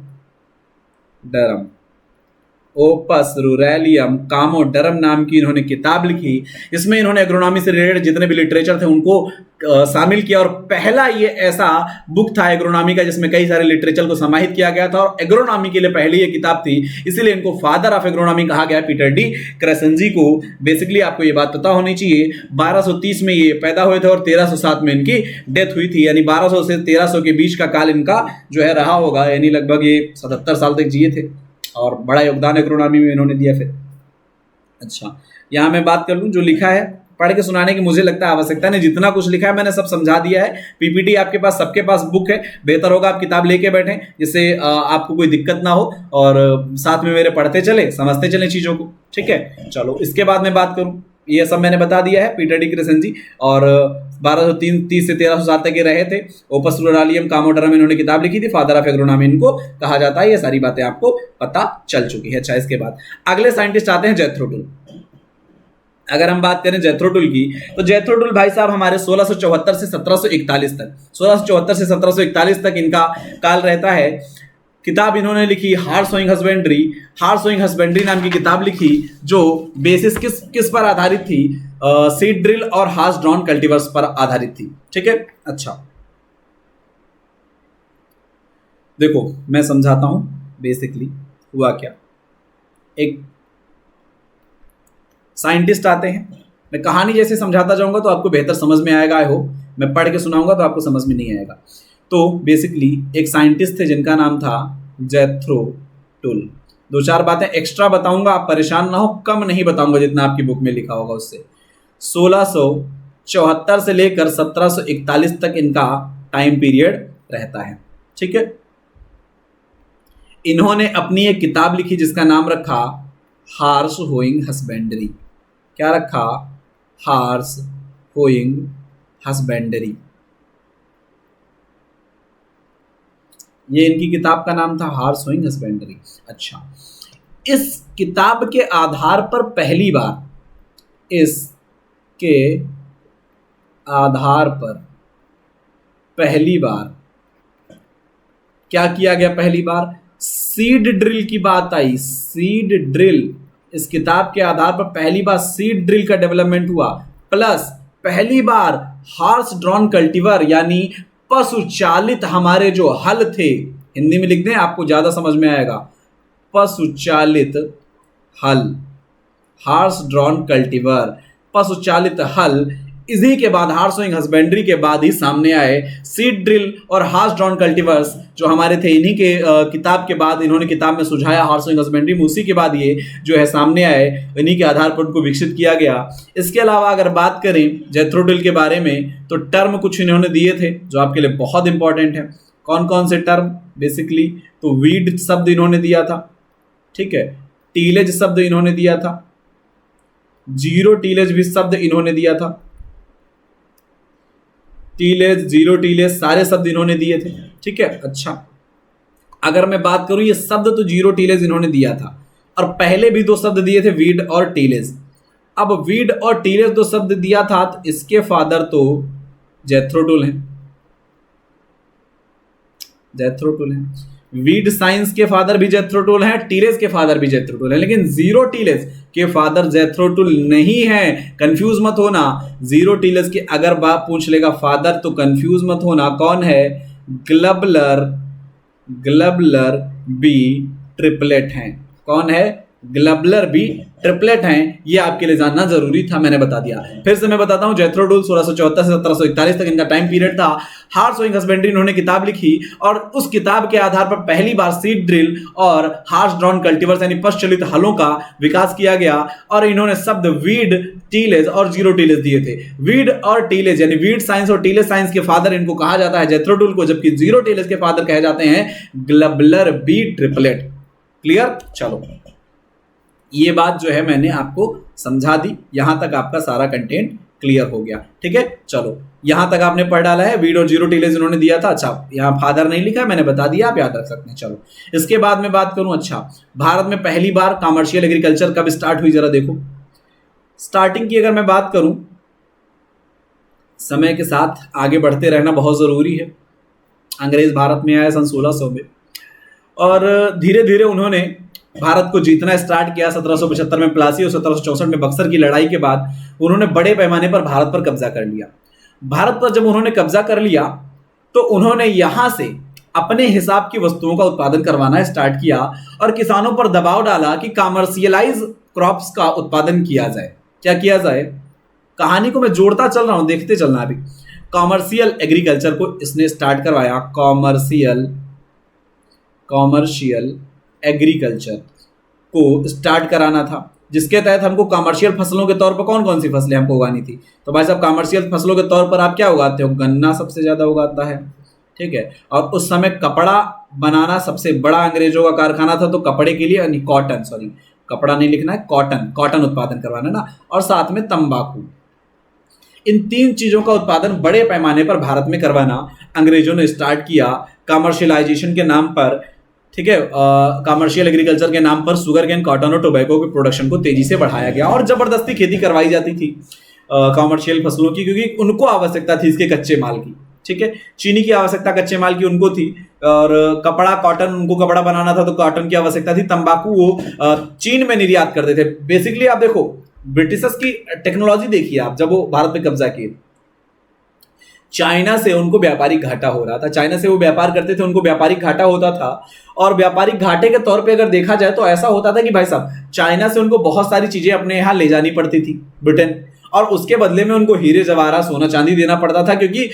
ओपस रूरेलियम कामोडरम नाम की इन्होंने किताब लिखी। इसमें इन्होंने एग्रोनॉमी से रिलेटेड जितने भी लिटरेचर थे उनको शामिल किया और पहला ये ऐसा बुक था एग्रोनॉमी का जिसमें कई सारे लिटरेचर को समाहित किया गया था और एग्रोनॉमी के लिए पहली ये किताब थी, इसीलिए इनको फादर ऑफ एग्रोनॉमी कहा गया पीटर डी क्रेसेंजी को। बेसिकली आपको ये बात पता होनी चाहिए, 1230 में ये पैदा हुए थे और 1307 में इनकी डेथ हुई थी, यानी 1200 से 1300 के बीच का काल इनका जो है रहा होगा, यानी लगभग ये 77 साल तक जिए थे और बड़ा योगदान एग्रोनॉमी में इन्होंने दिया। फिर अच्छा, यहाँ मैं बात कर लूँ जो लिखा है, पढ़ के सुनाने की मुझे लगता है आवश्यकता नहीं, जितना कुछ लिखा है मैंने सब समझा दिया है। पीपीटी आपके पास, सबके पास बुक है, बेहतर होगा आप किताब लेके बैठें जिससे आपको कोई दिक्कत ना हो और साथ में मेरे पढ़ते चले, समझते चले चीज़ों को, ठीक है। चलो इसके बाद मैं बात करूँ, ये सब मैंने बता दिया है, पीटर डी क्रेसेंजी और 1230 से 1307 तक ये रहे थे। ओपस रूरेलियम कामोडरम इन्होंने किताब लिखी थी, फादर ऑफ एग्रोनॉमी इनको कहा जाता है, ये सारी बातें आपको पता चल चुकी है। अच्छा, इसके बाद अगले साइंटिस्ट आते हैं जेथरो टुल। अगर हम बात करें जेथरो टुल की, तो जेथरो टुल भाई साहब हमारे 1674 से 1741 तक, 1674 से 1741 तक इनका काल रहता है। किताब इन्होंने लिखी horse sowing husbandry, horse sowing husbandry नाम की किताब लिखी जो बेसिस किस पर आधारित थी, सीड ड्रिल और हार्स ड्रॉन कल्टीवर्स पर आधारित थी, ठीक है। अच्छा देखो मैं समझाता हूं बेसिकली हुआ क्या। एक साइंटिस्ट आते हैं, मैं कहानी जैसे समझाता जाऊंगा तो आपको बेहतर समझ में आएगा, आई होप। मैं पढ़ के सुनाऊंगा तो आपको समझ में नहीं आएगा। तो बेसिकली एक साइंटिस्ट थे जिनका नाम था जेथरो टुल। दो चार बातें एक्स्ट्रा बताऊंगा, आप परेशान ना हो, कम नहीं बताऊंगा जितना आपकी बुक में लिखा होगा उससे। 1674 से लेकर 1741 तक इनका टाइम पीरियड रहता है, ठीक है। इन्होंने अपनी एक किताब लिखी जिसका नाम रखा हार्स होइंग हस्बेंडरी। क्या रखा, हार्स होइंग हस्बेंडरी, ये इनकी किताब का नाम था, हार्स होइंग हस्बेंडरी। अच्छा, इस किताब के आधार पर पहली बार, इसके आधार पर पहली बार क्या किया गया, पहली बार सीड ड्रिल की बात आई। सीड ड्रिल, इस किताब के आधार पर पहली बार सीड ड्रिल का डेवलपमेंट हुआ, प्लस पहली बार हार्स ड्रॉन कल्टीवर यानी पशु चालित हमारे जो हल थे, हिंदी में लिख दें आपको ज्यादा समझ में आएगा, पशु चालित हल, हार्स ड्रॉन कल्टीवर, पशु चालित हल। इसी के बाद हार्स होइंग हस्बेंड्री के बाद ही सामने आए सीड ड्रिल और हार्स ड्रॉन कल्टीवर्स जो हमारे थे। इन्हीं के किताब के बाद इन्होंने किताब में सुझाया हार्स होइंग हस्बेंड्री में, उसी के बाद ये जो है सामने आए, इन्हीं के आधार पर उनको विकसित किया गया। इसके अलावा अगर बात करें जेथरो टुल के बारे में तो टर्म कुछ इन्होंने दिए थे जो आपके लिए बहुत इंपॉर्टेंट है। कौन कौन से टर्म, बेसिकली तो वीड शब्द इन्होंने दिया था, ठीक है, टीलेज शब्द इन्होंने दिया था, जीरो टीलेज भी शब्द इन्होंने दिया था, टीलेज, जीरो टीलेज सारे शब्द इन्होंने दिए थे, ठीक है। अच्छा, अगर मैं बात करूं ये शब्द तो जीरो टीलेज इन्होंने दिया था और पहले भी दो शब्द दिए थे वीड और टीलेज। अब वीड और टीलेज दो शब्द दिया था तो इसके फादर तो जेथरो टुल हैं, जेथरो टुल हैं। वीड साइंस के फादर भी जेथरो टुल हैं, टीलेज के फादर भी जेथरो टुल हैं, लेकिन जीरो टीलेज के फादर जेथरो टुल नहीं है। कंफ्यूज मत होना, जीरो टीलेज के अगर बाप पूछ लेगा फादर तो कंफ्यूज मत होना, कौन है, ग्लबलर, ग्लबलर बी ट्रिपलेट हैं। कौन है, ग्लबलर बी ट्रिपलेट हैं। ये आपके लिए जानना जरूरी था, मैंने बता दिया। फिर से मैं बताता हूं, जेथरो टुल 1674 से 1741 तक इनका टाइम पीरियड था। हार्स होइंग हस्बेंड्री इन्होंने किताब लिखी और उस किताब के आधार पर पहली बार सीड ड्रिल और हार्स ड्रॉन कल्टीवर्स यानी पशुचलित हलों का विकास किया गया और इन्होंने शब्द वीड, टीलेज और जीरो टीलेज दिए थे। वीड और टीलेज यानी वीड साइंस और टीलेज साइंस के फादर इनको कहा जाता है जेथरो टुल को, जबकि जीरो टीलेज के फादर कहे जाते हैं ग्लबलर बी ट्रिपलेट। क्लियर? चलो, ये बात जो है मैंने आपको समझा दी, यहां तक आपका सारा कंटेंट क्लियर हो गया। ठीक है, चलो यहां तक आपने पढ़ डाला है। वीड और जीरो टिलेज इन्होंने दिया था। अच्छा, यहाँ फादर नहीं लिखा है, मैंने बता दिया, आप याद रख सकते हैं। चलो इसके बाद में बात करूं, अच्छा भारत में पहली बार कमर्शियल एग्रीकल्चर कब स्टार्ट हुई, जरा देखो। स्टार्टिंग की अगर मैं बात करूं, समय के साथ आगे बढ़ते रहना बहुत जरूरी है। अंग्रेज भारत में आए सन 1600 में, और धीरे धीरे उन्होंने भारत को जीतना स्टार्ट किया। 1775 में प्लासी और 1764 में बक्सर की लड़ाई के बाद उन्होंने बड़े पैमाने पर भारत पर कब्जा कर लिया। भारत पर जब उन्होंने कब्जा कर लिया तो उन्होंने यहां से अपने हिसाब की वस्तुओं का उत्पादन करवाना स्टार्ट किया और किसानों पर दबाव डाला कि कमर्शियलाइज क्रॉप्स का उत्पादन किया जाए। क्या किया जाए, कहानी को मैं जोड़ता चल रहा हूं, देखते चलना। अभी कॉमर्शियल एग्रीकल्चर को इसने स्टार्ट करवाया। कॉमर्शियल एग्रीकल्चर को स्टार्ट कराना था, जिसके तहत हमको कमर्शियल फसलों के तौर पर कौन कौन सी फसलें हमको उगानी थी। तो भाई साहब, कमर्शियल फसलों के तौर पर आप क्या उगाते हो, गन्ना सबसे ज्यादा उगाता है। ठीक है, और उस समय कपड़ा बनाना सबसे बड़ा अंग्रेजों का कारखाना था, तो कपड़े के लिए कॉटन, सॉरी कपड़ा नहीं लिखना है, कॉटन उत्पादन करवाना ना, और साथ में तंबाकू। इन तीन चीजों का उत्पादन बड़े पैमाने पर भारत में करवाना अंग्रेजों ने स्टार्ट किया कमर्शियलाइजेशन के नाम पर। ठीक है, कमर्शियल एग्रीकल्चर के नाम पर शुगर केन, कॉटन और टोबैको के प्रोडक्शन को तेजी से बढ़ाया गया और जबरदस्ती खेती करवाई जाती थी कमर्शियल फसलों की, क्योंकि उनको आवश्यकता थी इसके कच्चे माल की। ठीक है, चीनी की आवश्यकता कच्चे माल की उनको थी, और कपड़ा कॉटन, उनको कपड़ा बनाना था तो कॉटन की आवश्यकता थी। तंबाकू वो चीन में निर्यात करते थे। बेसिकली आप देखो, ब्रिटिशर्स की टेक्नोलॉजी देखिए आप, जब वो भारत पे कब्जा किए, चाइना से उनको व्यापारिक घाटा हो रहा था। चाइना से वो व्यापार करते थे, उनको व्यापारिक घाटा होता था, और व्यापारिक घाटे के तौर पे अगर देखा जाए तो ऐसा होता था कि भाई साहब, चाइना से उनको बहुत सारी चीजें अपने यहाँ ले जानी पड़ती थी ब्रिटेन, और उसके बदले में उनको हीरे जवाहरात सोना चांदी देना पड़ता था, क्योंकि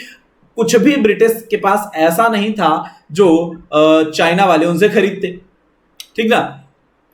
कुछ भी ब्रिटिश के पास ऐसा नहीं था जो चाइना वाले उनसे खरीदते। ठीक ना,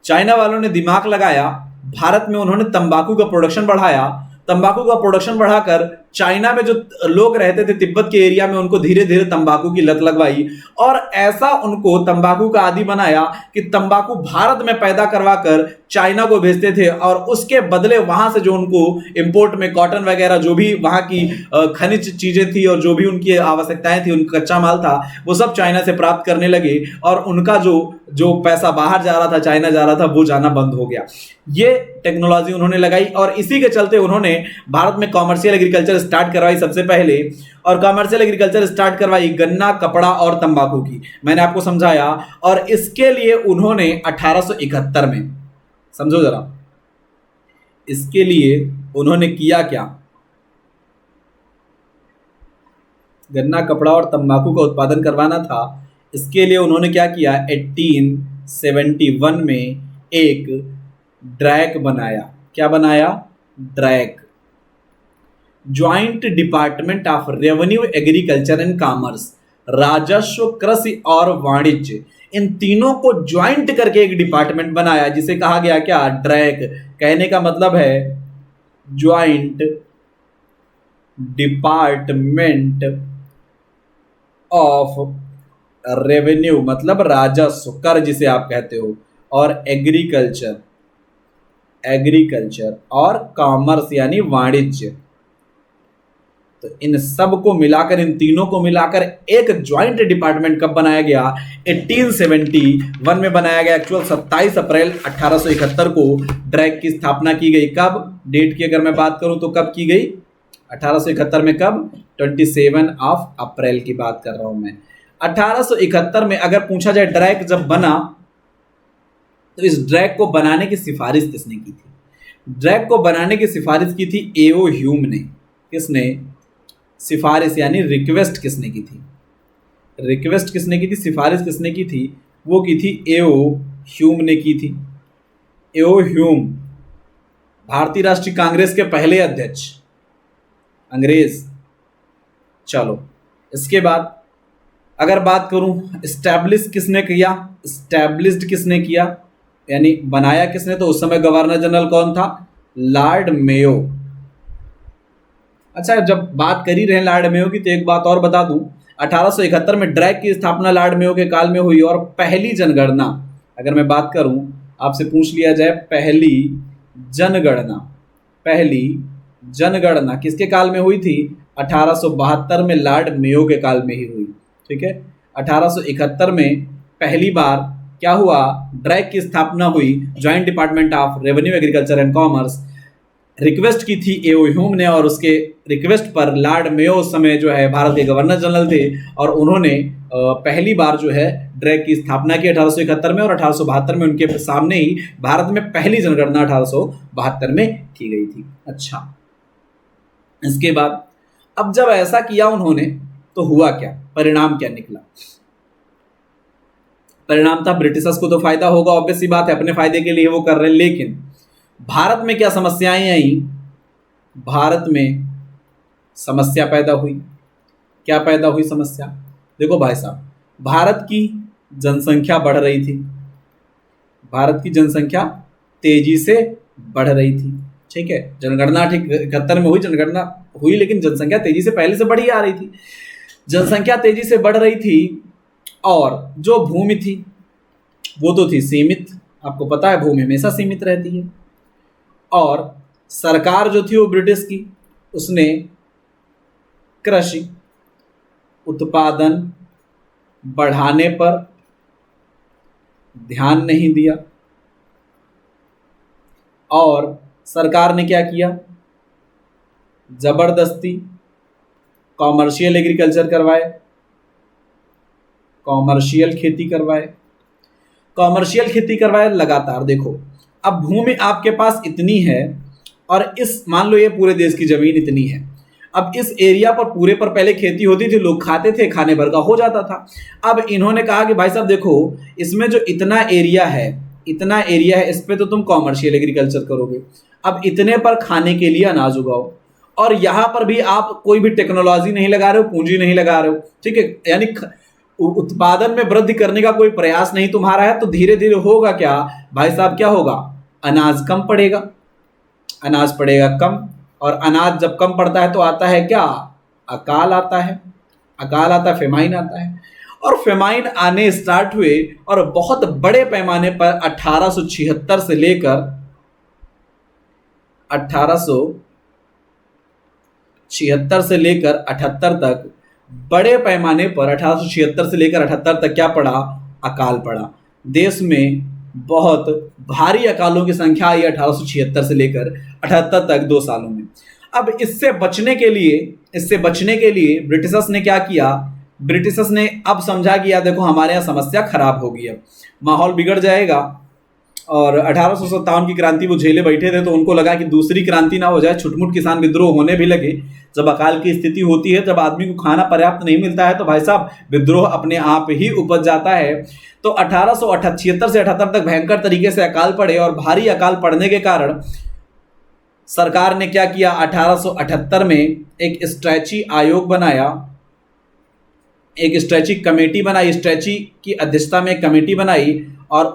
चाइना वालों ने दिमाग लगाया, भारत में उन्होंने तंबाकू का प्रोडक्शन बढ़ाया। तंबाकू का प्रोडक्शन बढ़ाकर चाइना में जो लोग रहते थे तिब्बत के एरिया में, उनको धीरे धीरे तंबाकू की लत लगवाई, और ऐसा उनको तंबाकू का आदी बनाया कि तंबाकू भारत में पैदा करवाकर चाइना को भेजते थे, और उसके बदले वहां से जो उनको इंपोर्ट में कॉटन वगैरह, जो भी वहां की खनिज चीजें थी और जो भी उनकी आवश्यकताएं थी, उनका कच्चा माल था, वो सब चाइना से प्राप्त करने लगे, और उनका जो पैसा बाहर जा रहा था, चाइना जा रहा था, वो जाना बंद हो गया। ये टेक्नोलॉजी उन्होंने लगाई, और इसी के चलते उन्होंने भारत में कॉमर्शियल एग्रीकल्चर स्टार्ट करवाई सबसे पहले। और कॉमर्शियल एग्रीकल्चर स्टार्ट करवाई गन्ना, कपड़ा और तंबाकू की, मैंने आपको समझाया। और इसके लिए उन्होंने 1871 में, समझो जरा, इसके लिए उन्होंने किया क्या, गन्ना, कपड़ा और तंबाकू का उत्पादन करवाना था। इसके लिए उन्होंने क्या किया, 1871 में एक ड्रैक बनाया। क्या बनाया, DRAC, joint department of revenue, agriculture and commerce, राजस्व, कृषि और वाणिज्य, इन तीनों को ज्वाइंट करके एक डिपार्टमेंट बनाया, जिसे कहा गया क्या, ड्रैक। कहने का मतलब है ज्वाइंट डिपार्टमेंट ऑफ रेवेन्यू, मतलब राजस्व, कर जिसे आप कहते हो, और एग्रीकल्चर और कॉमर्स यानी वाणिज्य। तो इन सब को मिलाकर, इन तीनों को मिलाकर एक ज्वाइंट डिपार्टमेंट कब बनाया गया, 1871 में बनाया गया। एक्चुअल 27 अप्रैल 1871 को ड्रैक की स्थापना की गई। कब, डेट की अगर मैं बात करूं तो कब की गई, 1871 में। कब, 27 अप्रैल की बात कर रहा हूं मैं। 1871 में अगर पूछा जाए ड्रैक जब बना, तो इस ड्रैक को बनाने की सिफारिश किसने की थी, ड्रैक को बनाने की सिफारिश की थी एओ ह्यूम ने। किसने, सिफारिश यानी रिक्वेस्ट किसने की थी, रिक्वेस्ट किसने की थी, सिफारिश किसने की थी, वो की थी एओ ह्यूम ने की थी। एओ ह्यूम भारतीय राष्ट्रीय कांग्रेस के पहले अध्यक्ष, अंग्रेज। चलो इसके बाद अगर बात करूं, एस्टैब्लिश किसने किया, एस्टैब्लिश्ड किसने किया, यानी बनाया किसने, तो उस समय गवर्नर जनरल कौन था, लॉर्ड मेयो। अच्छा, जब बात कर ही रहे लॉर्ड मेयो की, तो एक बात और बता दूं, 1871 में ड्रैक की स्थापना लॉर्ड मेयो के काल में हुई, और पहली जनगणना, अगर मैं बात करूं, आपसे पूछ लिया जाए पहली जनगणना किसके काल में हुई थी? 1872 में लॉर्ड मेयो के काल में ही हुई। ठीक है। 1871 में पहली बार क्या हुआ? ड्रैग की स्थापना हुई, joint department of revenue agriculture and commerce. Request की थी एओ ह्यूम ने, और उसके रिक्वेस्ट पर लॉर्ड मेयो उस समय जो है भारत के गवर्नर जनरल थे, और उन्होंने पहली बार जो है ड्रैग की स्थापना की 1871 में, और 1872 में उनके सामने ही भारत में पहली जनगणना 1872 में की गई थी। अच्छा, इसके बाद अब जब ऐसा किया उन्होंने तो हुआ क्या? परिणाम क्या निकला? परिणाम था ब्रिटिशर्स को तो फायदा होगा, ऑब्वियस सी बात है, अपने फायदे के लिए वो कर रहे हैं, लेकिन भारत में क्या समस्याएं आई? भारत में समस्या पैदा हुई। क्या पैदा हुई समस्या? देखो भाई साहब, भारत की जनसंख्या बढ़ रही थी, भारत की जनसंख्या तेजी से बढ़ रही थी। ठीक है, जनगणना ठीक 71 में हुई, जनगणना हुई, लेकिन जनसंख्या तेजी से पहले से बढ़ी आ रही थी। जनसंख्या तेजी से बढ़ रही थी, और जो भूमि थी वो तो थी सीमित, आपको पता है भूमि हमेशा सीमित रहती है। और सरकार जो थी वो ब्रिटिश की, उसने कृषि उत्पादन बढ़ाने पर ध्यान नहीं दिया, और सरकार ने क्या किया? जबरदस्ती कॉमर्शियल एग्रीकल्चर करवाए, कॉमर्शियल खेती करवाए, कॉमर्शियल खेती करवाए लगातार। देखो, अब भूमि आपके पास इतनी है, और इस मान लो ये पूरे देश की जमीन इतनी है, अब इस एरिया पर पूरे पर पहले खेती होती थी, लोग खाते थे, खाने भर का हो जाता था। अब इन्होंने कहा कि भाई साहब देखो, इसमें जो इतना एरिया है, इतना एरिया है, इस पे तो तुम कॉमर्शियल एग्रीकल्चर करोगे, अब इतने पर खाने के लिए अनाज उगाओ, और यहाँ पर भी आप कोई भी टेक्नोलॉजी नहीं लगा रहे हो, पूंजी नहीं लगा रहे हो। ठीक है, यानी उत्पादन में वृद्धि करने का कोई प्रयास नहीं तुम्हारा है, तो धीरे धीरे होगा क्या भाई साहब? क्या होगा? अनाज कम पड़ेगा, अनाज पड़ेगा कम, और अनाज जब कम पड़ता है तो आता है क्या? अकाल आता है, अकाल आता है, फेमाइन आता है, और फेमाइन आने स्टार्ट हुए, और बहुत बड़े पैमाने पर 1876 से लेकर 78 तक, बड़े पैमाने पर 1876 से लेकर 78 तक क्या पड़ा? अकाल पड़ा। देश में बहुत भारी अकालों की संख्या आई 1876 से लेकर 78 तक, 2 सालों में। अब इससे बचने के लिए ब्रिटिशर्स ने क्या किया? ब्रिटिशर्स ने अब समझा कि यार देखो, हमारे यहाँ समस्या खराब हो गई, अब माहौल बिगड़ जाएगा, और 1857 की क्रांति वो झेले बैठे थे, तो उनको लगा कि दूसरी क्रांति ना हो जाए, छुटमुट किसान विद्रोह होने भी लगे। जब अकाल की स्थिति होती है, जब आदमी को खाना पर्याप्त नहीं मिलता है, तो भाई साहब विद्रोह अपने आप ही उपज जाता है। तो 1876 से 78 तक भयंकर तरीके से अकाल पड़े, और भारी अकाल पड़ने के कारण सरकार ने क्या किया? 1878 में एक स्ट्रैची आयोग बनाया, एक स्ट्रैची कमेटी बनाई, स्ट्रैची की अध्यक्षता में एक कमेटी बनाई, और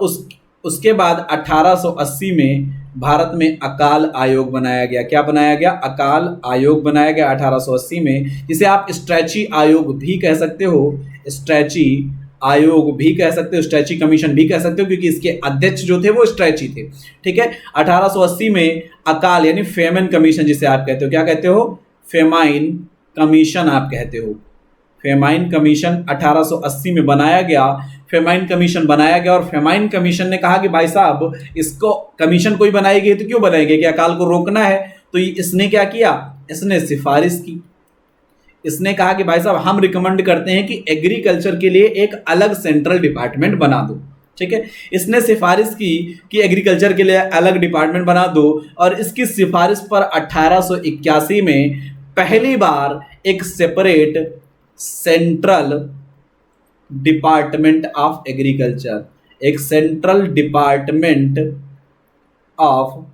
उसके बाद 1880 में भारत में अकाल आयोग बनाया गया। क्या बनाया गया? अकाल आयोग बनाया गया 1880 में, जिसे आप स्ट्रैची आयोग भी कह सकते हो, स्ट्रैची आयोग भी कह सकते हो, स्ट्रैची कमीशन भी कह सकते हो, क्योंकि इसके अध्यक्ष जो थे वो स्ट्रैची थे। ठीक है, 1880 में अकाल यानी फेमाइन कमीशन, जिसे आप कहते हो, क्या कहते हो? फेमाइन कमीशन आप कहते हो। फेमाइन कमीशन 1880 में बनाया गया, फेमाइन कमीशन बनाया गया, और फेमाइन कमीशन ने कहा कि भाई साहब, इसको कमीशन कोई बनाएगी तो क्यों बनाएगी, कि अकाल को रोकना है। तो इसने क्या किया? इसने सिफारिश की, इसने कहा कि भाई साहब, हम रिकमेंड करते हैं कि एग्रीकल्चर के लिए एक अलग सेंट्रल डिपार्टमेंट बना दो। ठीक है, इसने सिफारिश की कि एग्रीकल्चर के लिए अलग डिपार्टमेंट बना दो, और इसकी सिफारिश पर 1881 में पहली बार एक separate central department of agriculture, एक सेंट्रल डिपार्टमेंट ऑफ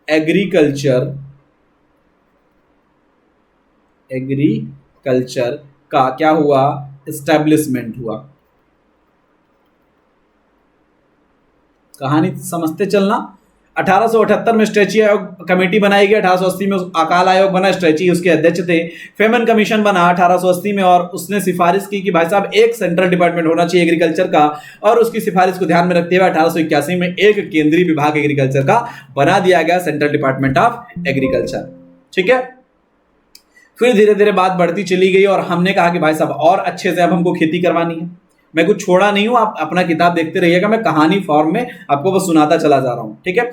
एग्रीकल्चर का क्या हुआ? एस्टैब्लिशमेंट हुआ। कहानी समझते चलना। 1878 में स्ट्रैची आयोग कमेटी बनाई गई, 1880 में अकाल आयोग बना, स्ट्रैची उसके अध्यक्ष थे। फेमन कमीशन बना 1880 में, और उसने सिफारिश की कि भाई साहब एक सेंट्रल डिपार्टमेंट होना चाहिए एग्रीकल्चर का, और उसकी सिफारिश को ध्यान में रखते हुए 1881 में एक केंद्रीय विभाग एग्रीकल्चर का बना दिया गया, सेंट्रल डिपार्टमेंट ऑफ एग्रीकल्चर। ठीक है। फिर धीरे धीरे बात बढ़ती चली गई और हमने कहा कि भाई साहब और अच्छे से अब हमको खेती करवानी है। मैं कुछ छोड़ा नहीं हूं, आप अपना किताब देखते रहिएगा, मैं कहानी फॉर्म में आपको बस सुनाता चला जा रहा हूं, ठीक है।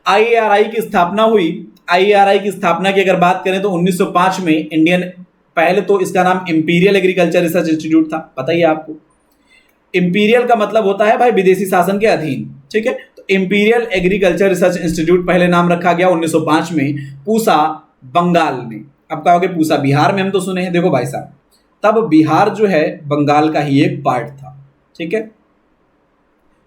आईएआरआई की स्थापना हुई। आईएआरआई की स्थापना की अगर बात करें तो 1905 में इंडियन, पहले तो इसका नाम इंपीरियल एग्रीकल्चर रिसर्च इंस्टीट्यूट था, पता ही है आपको। इंपीरियल का मतलब होता है भाई विदेशी शासन के अधीन, ठीक है। तो इंपीरियल एग्रीकल्चर रिसर्च इंस्टीट्यूट पहले नाम रखा गया 1905 में, पूसा बंगाल में। अब कहोगे पूसा बिहार में हम तो सुने हैं, देखो भाई साहब तब बिहार जो है बंगाल का ही एक पार्ट था, ठीक है।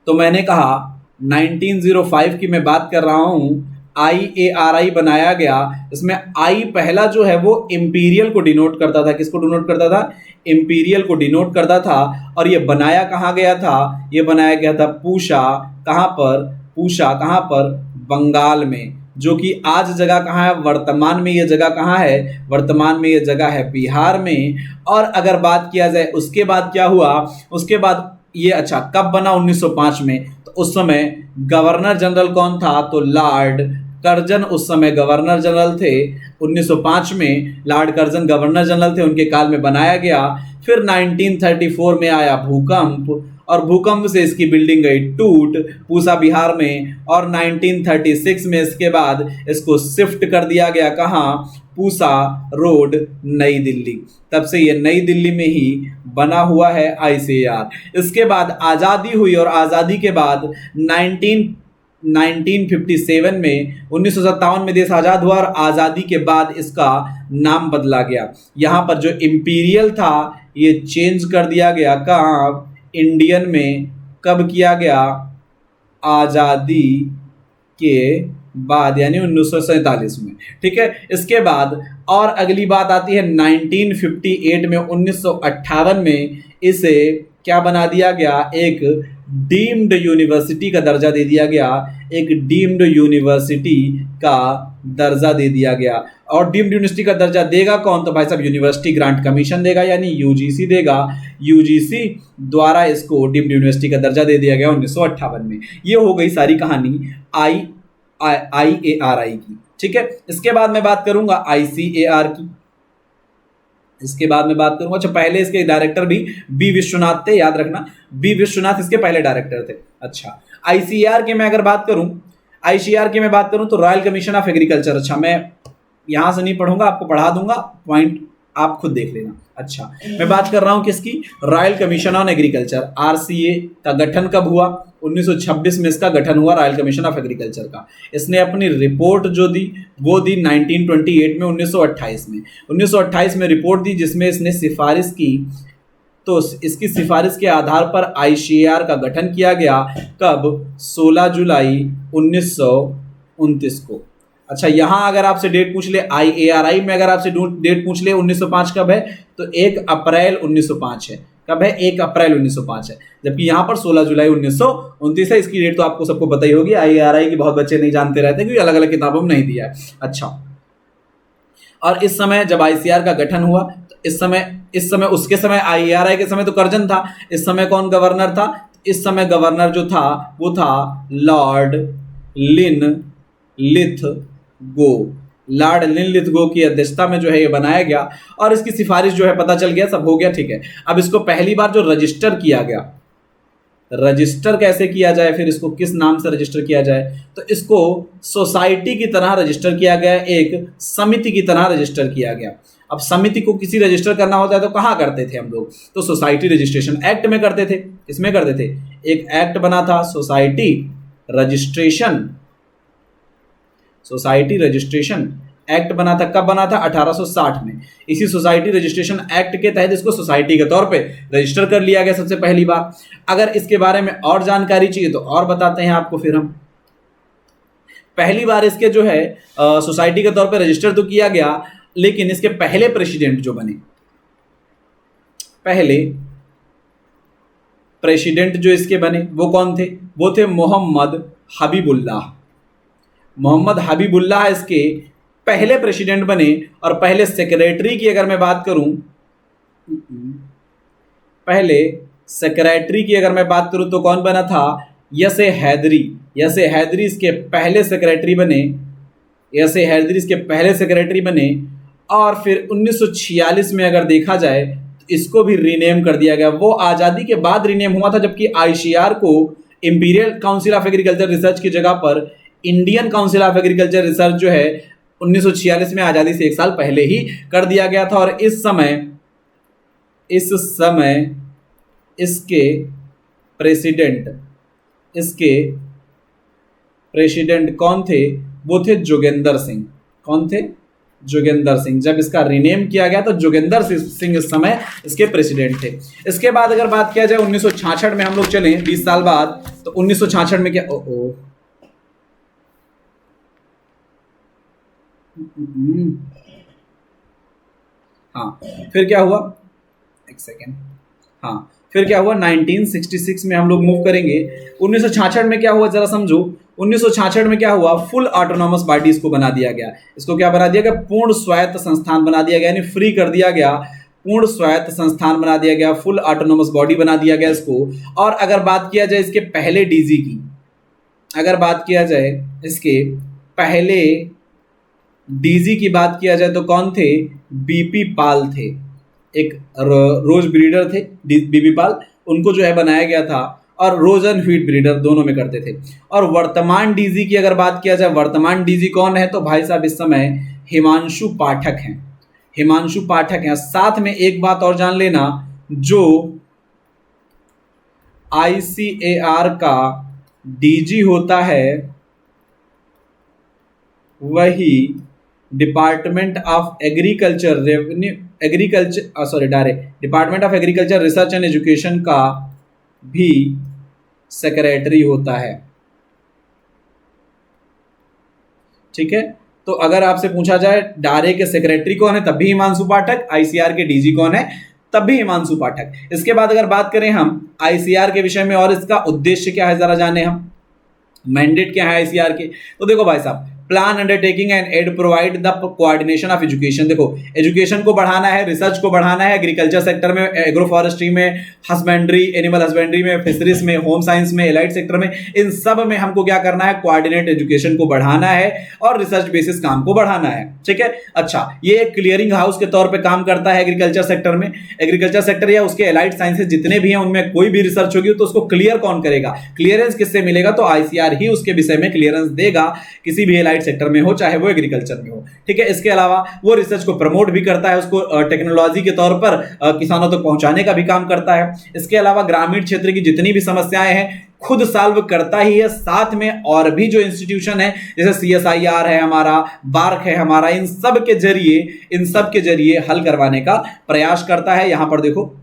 तो मैंने कहा 1905 की मैं बात कर रहा हूं, आईएआरआई बनाया गया। इसमें आई पहला जो है वो इंपीरियल को डिनोट करता था। किसको डिनोट करता था? इंपीरियल को डिनोट करता था। और ये बनाया कहाँ गया था? ये बनाया गया था पूसा। कहाँ पर? पूसा कहाँ पर? बंगाल में, जो कि आज जगह कहाँ है? वर्तमान में ये जगह कहाँ है? वर्तमान में ये जगह है बिहार में। और अगर बात किया जाए उसके बाद क्या हुआ, उसके बाद ये अच्छा कब बना? 1905 में। तो उस समय गवर्नर जनरल कौन था? तो लॉर्ड कर्जन उस समय गवर्नर जनरल थे। 1905 में लॉर्ड कर्जन गवर्नर जनरल थे, उनके काल में बनाया गया। फिर 1934 में आया भूकंप और भूकंप से इसकी बिल्डिंग गई टूट पूसा बिहार में। और 1936 में इसके बाद इसको शिफ्ट कर दिया गया कहाँ? पूसा रोड, नई दिल्ली। तब से ये नई दिल्ली में ही बना हुआ है आईसीएआर। इसके बाद आज़ादी हुई और आज़ादी के बाद 1957 में 1957 में देश आज़ाद हुआ और आज़ादी के बाद इसका नाम बदला गया। यहाँ पर जो इंपीरियल था ये चेंज कर दिया गया कहाँ? इंडियन में। कब किया गया? आज़ादी के बाद, यानी 1947 में, ठीक है। इसके बाद और अगली बात आती है 1958 में, 1958 में इसे क्या बना दिया गया? एक डीम्ड यूनिवर्सिटी का दर्जा दे दिया गया। एक डीम्ड यूनिवर्सिटी का दर्जा दे दिया गया। और डीम्ड यूनिवर्सिटी का दर्जा देगा कौन? तो भाई साहब यूनिवर्सिटी ग्रांट कमीशन देगा, यानी यूजीसी देगा। यूजीसी द्वारा इसको डीम्ड यूनिवर्सिटी का दर्जा दे दिया गया 1958 में। ये हो गई सारी कहानी आईएआरआई की, ठीक है। इसके बाद मैं बात करूंगा आईसीएआर की। इसके बाद मैं बात करूंगा, अच्छा पहले इसके डायरेक्टर भी बी विश्वनाथ थे, याद रखना, बी विश्वनाथ इसके पहले डायरेक्टर थे। अच्छा आईसीएआर की मैं अगर बात करूं, आईसीएआर की मैं बात करूं तो रॉयल कमीशन ऑफ एग्रीकल्चर। अच्छा मैं यहां से नहीं पढ़ूंगा, आपको पढ़ा दूंगा, पॉइंट आप खुद देख लेना। अच्छा मैं बात कर रहा हूं किसकी? Royal commission on agriculture, RCA का गठन कब हुआ? 1926 में इसका गठन हुआ, रॉयल कमीशन ऑफ एग्रीकल्चर का। इसने अपनी रिपोर्ट जो दी वो दी 1928 में, 1928 में। 1928 में रिपोर्ट दी जिसमें इसने सिफारिश की। तो इसकी सिफारिश के आधार पर आईसीएआर का गठन किया गया। कब? 16 जुलाई 1929 को। अच्छा यहाँ अगर आपसे डेट पूछ ले, आईएआरआई में अगर आपसे डेट पूछ ले 1905 कब है, तो 1 अप्रैल 1905 है। कब है? 1 अप्रैल 1905 है। जबकि यहाँ पर 16 जुलाई 1929 है। इसकी डेट तो आपको सबको पता ही होगी, आईएआरआई की बहुत बच्चे नहीं जानते रहते क्योंकि अलग अलग किताबों में नहीं दिया है। अच्छा और इस समय जब आईसीएआर का गठन हुआ तो इस समय उसके समय आईएआरआई के समय तो कर्जन था, इस समय कौन गवर्नर था? इस समय गवर्नर जो था वो था लॉर्ड लिनलिथगो। लॉर्ड लिनलिथगो की अध्यक्षता में जो है ये बनाया गया और इसकी सिफारिश जो है पता चल गया, सब हो गया, ठीक है। अब इसको पहली बार जो रजिस्टर किया गया, रजिस्टर कैसे किया जाए, फिर इसको किस नाम से रजिस्टर किया जाए, तो इसको सोसाइटी की तरह रजिस्टर किया गया, एक समिति की तरह रजिस्टर किया गया। अब समिति को किसी रजिस्टर करना होता है तो कहाँ करते थे हम लोग? तो सोसाइटी रजिस्ट्रेशन एक्ट में करते थे। किसमें करते थे? एक एक्ट बना था सोसाइटी रजिस्ट्रेशन एक्ट बना था। कब बना था? 1860 में। इसी सोसाइटी रजिस्ट्रेशन एक्ट के तहत इसको सोसाइटी के तौर पे रजिस्टर कर लिया गया सबसे पहली बार। अगर इसके बारे में और जानकारी चाहिए तो और बताते हैं आपको। फिर हम पहली बार इसके जो है सोसाइटी के तौर पे रजिस्टर तो किया गया, लेकिन इसके पहले प्रेसिडेंट जो बने, पहले प्रेसिडेंट जो इसके बने वो कौन थे? वो थे मोहम्मद हबीबुल्लाह। मोहम्मद हबीबुल्लाह इसके पहले प्रेसिडेंट बने। और पहले सेक्रेटरी की अगर मैं बात करूं, पहले सेक्रेटरी की अगर मैं बात करूं तो कौन बना था? यसे हैदरी। यसे हैदरी इसके पहले सेक्रेटरी बने। ऐसे हैदरी इसके पहले सेक्रेटरी बने। और फिर 1946 में अगर देखा जाए तो इसको भी रीनेम कर दिया गया। वो आज़ादी के बाद रीनेम हुआ था, जबकि आईसीआर को imperial council of agriculture research की जगह पर Indian council of agriculture research जो है 1946 में आज़ादी से 1 साल पहले ही कर दिया गया था। और इस समय इसके प्रेसिडेंट कौन थे? वो थे जोगेंद्र सिंह। कौन थे? जोगेंद्र सिंह। जब इसका रीनेम किया गया तो जोगेंद्र सिंह इस समय इसके प्रेसिडेंट थे। इसके बाद अगर बात किया जाए 1966 में हम लोग चलें 20 साल बाद, तो 1966 में क्या हाँ फिर क्या हुआ, एक सेकेंड, हाँ फिर क्या हुआ 1966 में हम लोग मूव करेंगे। 1966 में क्या हुआ जरा समझो। 1966 में क्या हुआ, फुल ऑटोनॉमस बॉडी इसको बना दिया गया। इसको क्या बना दिया गया? पूर्ण स्वायत्त संस्थान बना दिया गया, यानी फ्री कर दिया गया, पूर्ण स्वायत्त संस्थान बना दिया गया, फुल ऑटोनॉमस बॉडी बना दिया गया इसको। और अगर बात किया जाए इसके पहले डीजी की, अगर बात किया जाए इसके पहले डीजी की बात किया जाए तो कौन थे? बीपी पाल थे। एक रोज ब्रीडर थे बीपी पाल, उनको जो है बनाया गया था। और रोज एंड व्हीट ब्रीडर दोनों में करते थे। और वर्तमान डीजी की अगर बात किया जाए, वर्तमान डीजी कौन है? तो भाई साहब इस समय हिमांशु पाठक हैं। हिमांशु पाठक हैं। साथ में एक बात और जान लेना, जो आईसीएआर का डीजी होता है वही department of agriculture department of agriculture research and education का भी सेक्रेटरी होता है। ठीक है, तो अगर आपसे पूछा जाए डारे के सेक्रेटरी कौन है, तब भी हिमांशु पाठक। आईसीआर के डीजी कौन है, तब भी हिमांशु पाठक। इसके बाद अगर बात करें हम आईसीआर के विषय में और इसका उद्देश्य क्या है जरा जाने हम, मैंडेट क्या है आईसीआर के। तो देखो भाई साहब, plan undertaking and aid provide the coordination of education. देखो एजुकेशन को बढ़ाना है, रिसर्च को बढ़ाना है, एग्रीकल्चर सेक्टर में, एग्रो फॉरेस्ट्री में, हस्बेंड्री, एनिमल हस्बेंड्री में, फिशरीज में, होम साइंस में, एलाइड सेक्टर में, इन सब में हमको क्या करना है? कोऑर्डिनेट एजुकेशन को बढ़ाना है और रिसर्च बेसिस काम को बढ़ाना है। ठीक है, अच्छा, ये एक क्लियरिंग हाउस के तौर पर काम करता है एग्रीकल्चर सेक्टर में। एग्रीकल्चर सेक्टर या उसके एलाइड साइंसेज जितने भी हैं उनमें कोई भी रिसर्च होगी तो उसको क्लियर कौन करेगा? क्लियरेंस किससे मिलेगा? तो आईसीआर ही उसके विषय में क्लियरेंस देगा, किसी भी एलाइड सेक्टर में हो, चाहे वो एग्रीकल्चर में हो। ठीक है, इसके अलावा वो रिसर्च को प्रमोट भी करता है, उसको टेक्नोलॉजी के तौर पर किसानों तक पहुंचाने का भी काम करता है। इसके अलावा ग्रामीण क्षेत्र की जितनी भी समस्याएं हैं खुद सॉल्व करता ही है, साथ में और भी जो इंस्टीट्यूशन है जैसे सीएसआईआर है हमारा, बार्क है हमारा, इन सब के जरिए हल करवाने का प्रयास करता है। यहां पर देखो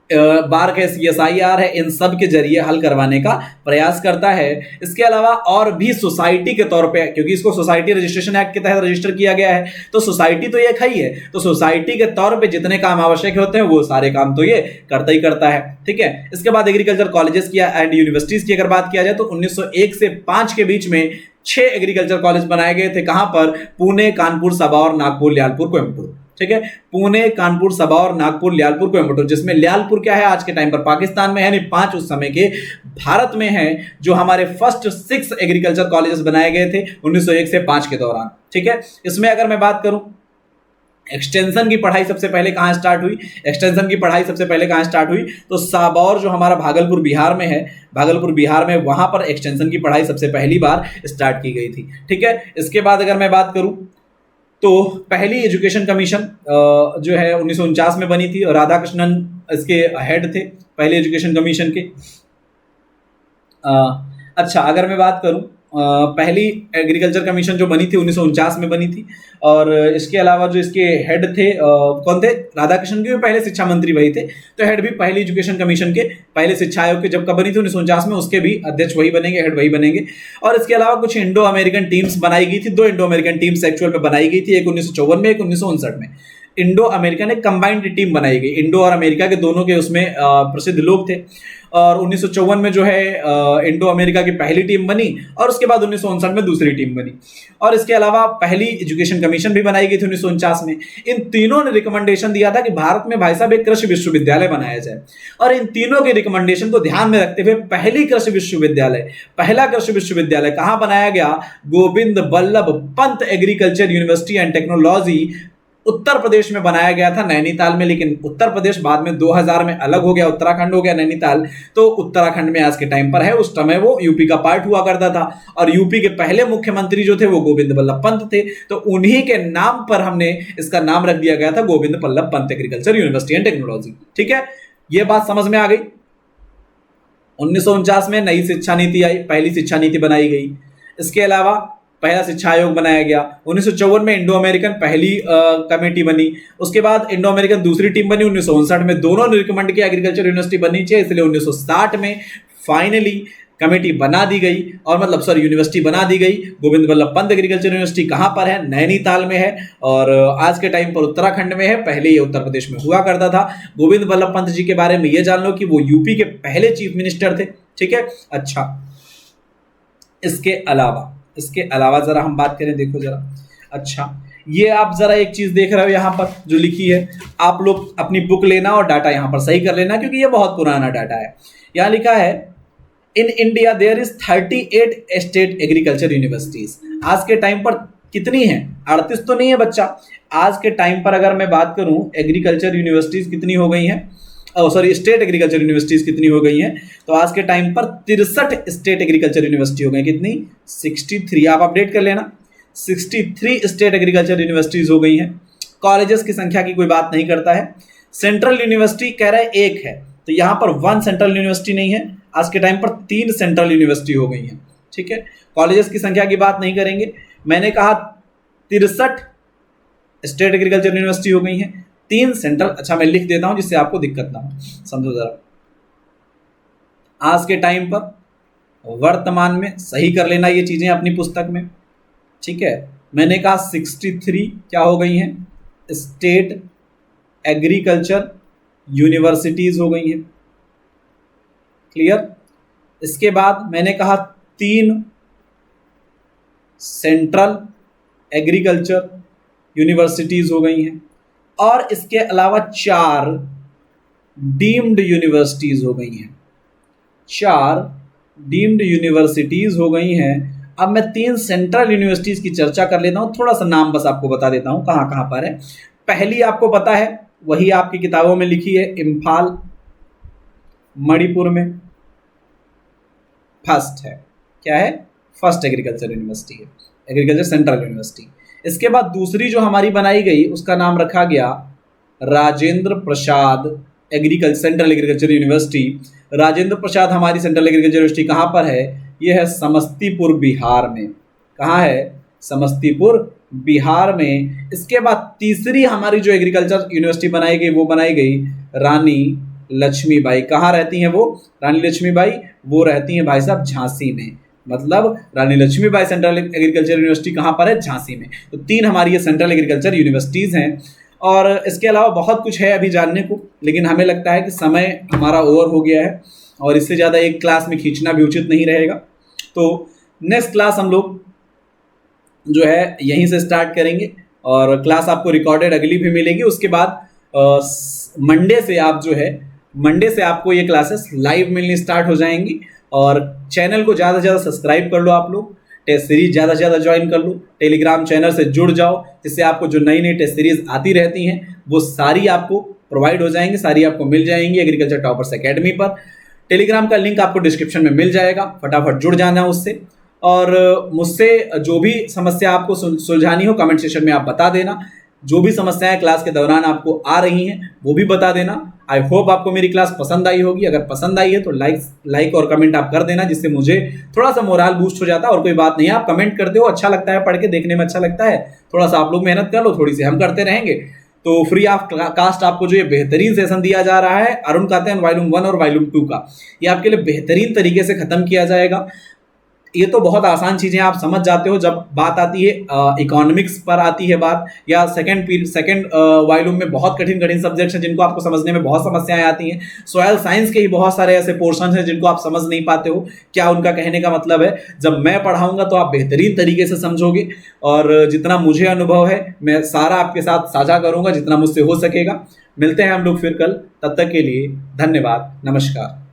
बार्क है, सीएसआईआर है, इन सब के जरिए हल करवाने का प्रयास करता है। इसके अलावा और भी सोसाइटी के तौर पे, क्योंकि इसको सोसाइटी रजिस्ट्रेशन एक्ट के तहत रजिस्टर किया गया है, तो सोसाइटी तो ये है ही है, तो सोसाइटी के तौर पे जितने काम आवश्यक होते हैं वो सारे काम तो ये करता ही करता है। ठीक है, इसके बाद एग्रीकल्चर कॉलेजेस की एंड यूनिवर्सिटीज की अगर बात किया जाए तो 1901 से 5 के बीच में 6 एग्रीकल्चर कॉलेज बनाए गए थे। कहां पर? पुणे, कानपुर, साबार, नागपुर, लियालपुर, कोयम्बटूर। ठीक है, पुणे, कानपुर, साबार, नागपुर, लियालपुर, कोयम्बटूर, जिसमें लियालपुर क्या है आज के टाइम पर पाकिस्तान में है, यानी 5 उस समय के भारत में है, जो हमारे फर्स्ट 6 एग्रीकल्चर कॉलेजेस बनाए गए थे 1901 से 5 के दौरान। ठीक है, इसमें अगर मैं बात करूं एक्सटेंशन की पढ़ाई सबसे पहले कहाँ स्टार्ट हुई, तो साबौर जो हमारा भागलपुर बिहार में है, भागलपुर बिहार में, वहां पर एक्सटेंशन की पढ़ाई सबसे पहली बार स्टार्ट की गई थी। ठीक है, इसके बाद अगर मैं बात करूं तो पहली एजुकेशन कमीशन जो है 1949 में बनी थी और राधाकृष्णन इसके हेड थे पहले एजुकेशन कमीशन के। अच्छा, अगर मैं बात करूं पहली एग्रीकल्चर कमीशन जो बनी थी 1949 में बनी थी, और इसके अलावा जो इसके हेड थे कौन थे? राधाकृष्णन के भी पहले शिक्षा मंत्री वही थे, तो हेड भी पहली एजुकेशन कमीशन के, पहले शिक्षा आयोग के जब कब बनी थी 1949 में, उसके भी अध्यक्ष वही बनेंगे, हेड वही बनेंगे। और इसके अलावा कुछ इंडो अमेरिकन टीम्स बनाई गई थी, 2 इंडो अमेरिकन टीम्स एक्चुअल में बनाई गई थी, एक 1954 में, एक 1959 में। इंडो अमेरिकन एक कंबाइंड टीम बनाई गई। इंडो और अमेरिका के दोनों के उसमें प्रसिद्ध लोग थे। और 1954 में जो है इंडो अमेरिका की पहली टीम बनी और उसके बाद 1959 में दूसरी टीम बनी। और इसके अलावा पहली एजुकेशन कमीशन भी बनाई गई थी 1949 में। इन तीनों ने रिकमेंडेशन दिया था कि भारत में भाई साहब एक कृषि विश्वविद्यालय बनाया जाए। और इन तीनों के रिकमेंडेशन को ध्यान में रखते हुए पहला कृषि विश्वविद्यालय कहां बनाया गया? Govind Ballabh Pant agriculture university and technology Uttar Pradesh में बनाया गया था, नैनीताल में। लेकिन उत्तर प्रदेश बाद में 2000 में अलग हो गया, उत्तराखंड हो गया नैनीताल। तो उत्तराखंड में आज के टाइम पर है, उस समय वो यूपी का पार्ट हुआ करता था। और यूपी के पहले मुख्यमंत्री जो थे वो गोविंद बल्लभ पंत थे। तो उन्हीं के नाम पर हमने इसका नाम रख दिया गया था Govind Ballabh Pant agriculture university and technology. ठीक है, ये बात समझ में आ गई। 1949 में नई शिक्षा नीति आई, पहली शिक्षा नीति बनाई गई। इसके अलावा पहला शिक्षा आयोग बनाया गया। 1954 में इंडो अमेरिकन पहली कमेटी बनी। उसके बाद इंडो अमेरिकन दूसरी टीम बनी। 1959 में दोनों ने रिकमेंड किया एग्रीकल्चर यूनिवर्सिटी बननी चाहिए, इसलिए 1960 में फाइनली कमेटी बना दी गई और यूनिवर्सिटी बना दी गई। गोविंद बल्लभ पंत एग्रीकल्चर यूनिवर्सिटी कहाँ पर है? नैनीताल में है और आज के टाइम पर उत्तराखंड में है। पहले ये उत्तर प्रदेश में हुआ करता था। गोविंद बल्लभ पंत जी के बारे में ये जान लो कि वो यूपी के पहले चीफ मिनिस्टर थे। ठीक है, अच्छा इसके अलावा जरा हम बात करें, देखो जरा। अच्छा, ये आप जरा एक चीज देख रहे हो यहाँ पर जो लिखी है, आप लोग अपनी बुक लेना और डाटा यहाँ पर सही कर लेना क्योंकि ये बहुत पुराना डाटा है। यहाँ लिखा है in India there is 38 state agriculture universities. आज के टाइम पर कितनी है? 38 तो नहीं है बच्चा। आज के टाइम पर अगर मैं बात करूं एग्रीकल्चर यूनिवर्सिटीज कितनी हो गई हैं, स्टेट एग्रीकल्चर यूनिवर्सिटीज कितनी हो गई हैं, तो आज के टाइम पर 63 स्टेट एग्रीकल्चर यूनिवर्सिटी हो गई। कितनी? 63। आप अपडेट कर लेना, 63 स्टेट एग्रीकल्चर यूनिवर्सिटीज हो गई हैं। कॉलेजेस की संख्या की कोई बात नहीं करता है। सेंट्रल यूनिवर्सिटी कह रहा है एक है, तो यहाँ पर 1 सेंट्रल यूनिवर्सिटी नहीं है। आज के टाइम पर 3 सेंट्रल यूनिवर्सिटी हो गई हैं। ठीक है, कॉलेजेस की संख्या की बात नहीं करेंगे। मैंने कहा 63 स्टेट एग्रीकल्चर यूनिवर्सिटी हो गई हैं, 3 सेंट्रल। अच्छा, मैं लिख देता हूं जिससे आपको दिक्कत ना हो, समझो जरा। आज के टाइम पर वर्तमान में सही कर लेना ये चीजें अपनी पुस्तक में। ठीक है, मैंने कहा 63 क्या हो गई हैं? स्टेट एग्रीकल्चर यूनिवर्सिटीज हो गई हैं। क्लियर? इसके बाद मैंने कहा 3 सेंट्रल एग्रीकल्चर यूनिवर्सिटीज हो गई हैं और इसके अलावा 4 डीम्ड यूनिवर्सिटीज हो गई हैं। 4 डीम्ड यूनिवर्सिटीज हो गई हैं। अब मैं 3 सेंट्रल यूनिवर्सिटीज की चर्चा कर लेता हूं, थोड़ा सा नाम बस आपको बता देता हूं कहां कहां पर है। पहली आपको पता है, वही आपकी किताबों में लिखी है, इम्फाल मणिपुर में। फर्स्ट है, क्या है? फर्स्ट एग्रीकल्चर यूनिवर्सिटी है, एग्रीकल्चर सेंट्रल यूनिवर्सिटी। इसके बाद दूसरी जो हमारी बनाई गई उसका नाम रखा गया Rajendra Prasad central agriculture university. Rajendra Prasad हमारी सेंट्रल एग्रीकल्चर यूनिवर्सिटी कहाँ पर है? यह है समस्तीपुर बिहार में। कहाँ है? समस्तीपुर बिहार में। इसके बाद तीसरी हमारी जो एग्रीकल्चर यूनिवर्सिटी बनाई गई वो बनाई गई रानी लक्ष्मीबाई। कहाँ रहती हैं वो? रानी लक्ष्मीबाई वो रहती हैं भाई साहब झांसी में। मतलब रानी लक्ष्मीबाई सेंट्रल एग्रीकल्चर यूनिवर्सिटी कहाँ पर है? झांसी में। तो 3 हमारी ये सेंट्रल एग्रीकल्चर यूनिवर्सिटीज़ हैं। और इसके अलावा बहुत कुछ है अभी जानने को, लेकिन हमें लगता है कि समय हमारा ओवर हो गया है और इससे ज़्यादा एक क्लास में खींचना भी उचित नहीं रहेगा। तो नेक्स्ट क्लास हम लोग जो है यहीं से स्टार्ट करेंगे और क्लास आपको रिकॉर्डेड अगली भी मिलेगी। उसके बाद मंडे से आपको ये क्लासेस लाइव मिलनी स्टार्ट हो जाएंगी। और चैनल को ज़्यादा से ज़्यादा सब्सक्राइब कर लो आप लोग, टेस्ट सीरीज ज़्यादा से ज़्यादा ज्वाइन कर लो, टेलीग्राम चैनल से जुड़ जाओ, जिससे आपको जो नई नई टेस्ट सीरीज आती रहती हैं वो सारी आपको प्रोवाइड हो जाएंगी, सारी आपको मिल जाएंगी एग्रीकल्चर टॉपर्स एकेडमी पर। टेलीग्राम का लिंक आपको डिस्क्रिप्शन में मिल जाएगा, फटाफट जुड़ जाना उससे। और मुझसे जो भी समस्या आपको सुलझानी हो कमेंट सेक्शन में आप बता देना। जो भी समस्याएं क्लास के दौरान आपको आ रही हैं वो भी बता देना। आई होप आपको मेरी क्लास पसंद आई होगी। अगर पसंद आई है तो लाइक और कमेंट आप कर देना, जिससे मुझे थोड़ा सा मोराल बूस्ट हो जाता है। और कोई बात नहीं है, आप कमेंट करते हो, अच्छा लगता है, पढ़ के देखने में अच्छा लगता है। थोड़ा सा आप लोग मेहनत कर लो, थोड़ी सी हम करते रहेंगे। तो फ्री ऑफ कास्ट आपको जो ये बेहतरीन सेशन दिया जा रहा है अरुण काते वॉल्यूम 1 और वॉल्यूम 2 का, ये आपके लिए बेहतरीन तरीके से खत्म किया जाएगा। ये तो बहुत आसान चीज़ें आप समझ जाते हो। जब बात आती है इकोनॉमिक्स पर आती है बात, या सेकंड वॉल्यूम में बहुत कठिन कठिन सब्जेक्ट्स हैं जिनको आपको समझने में बहुत समस्याएं आती हैं। सॉयल साइंस के ही बहुत सारे ऐसे पोर्शंस हैं जिनको आप समझ नहीं पाते हो क्या उनका कहने का मतलब है। जब मैं पढ़ाऊंगा तो आप बेहतरीन तरीके से समझोगे, और जितना मुझे अनुभव है मैं सारा आपके साथ साझा करूंगा जितना मुझसे हो सकेगा। मिलते हैं हम लोग फिर कल, तब तक के लिए धन्यवाद, नमस्कार।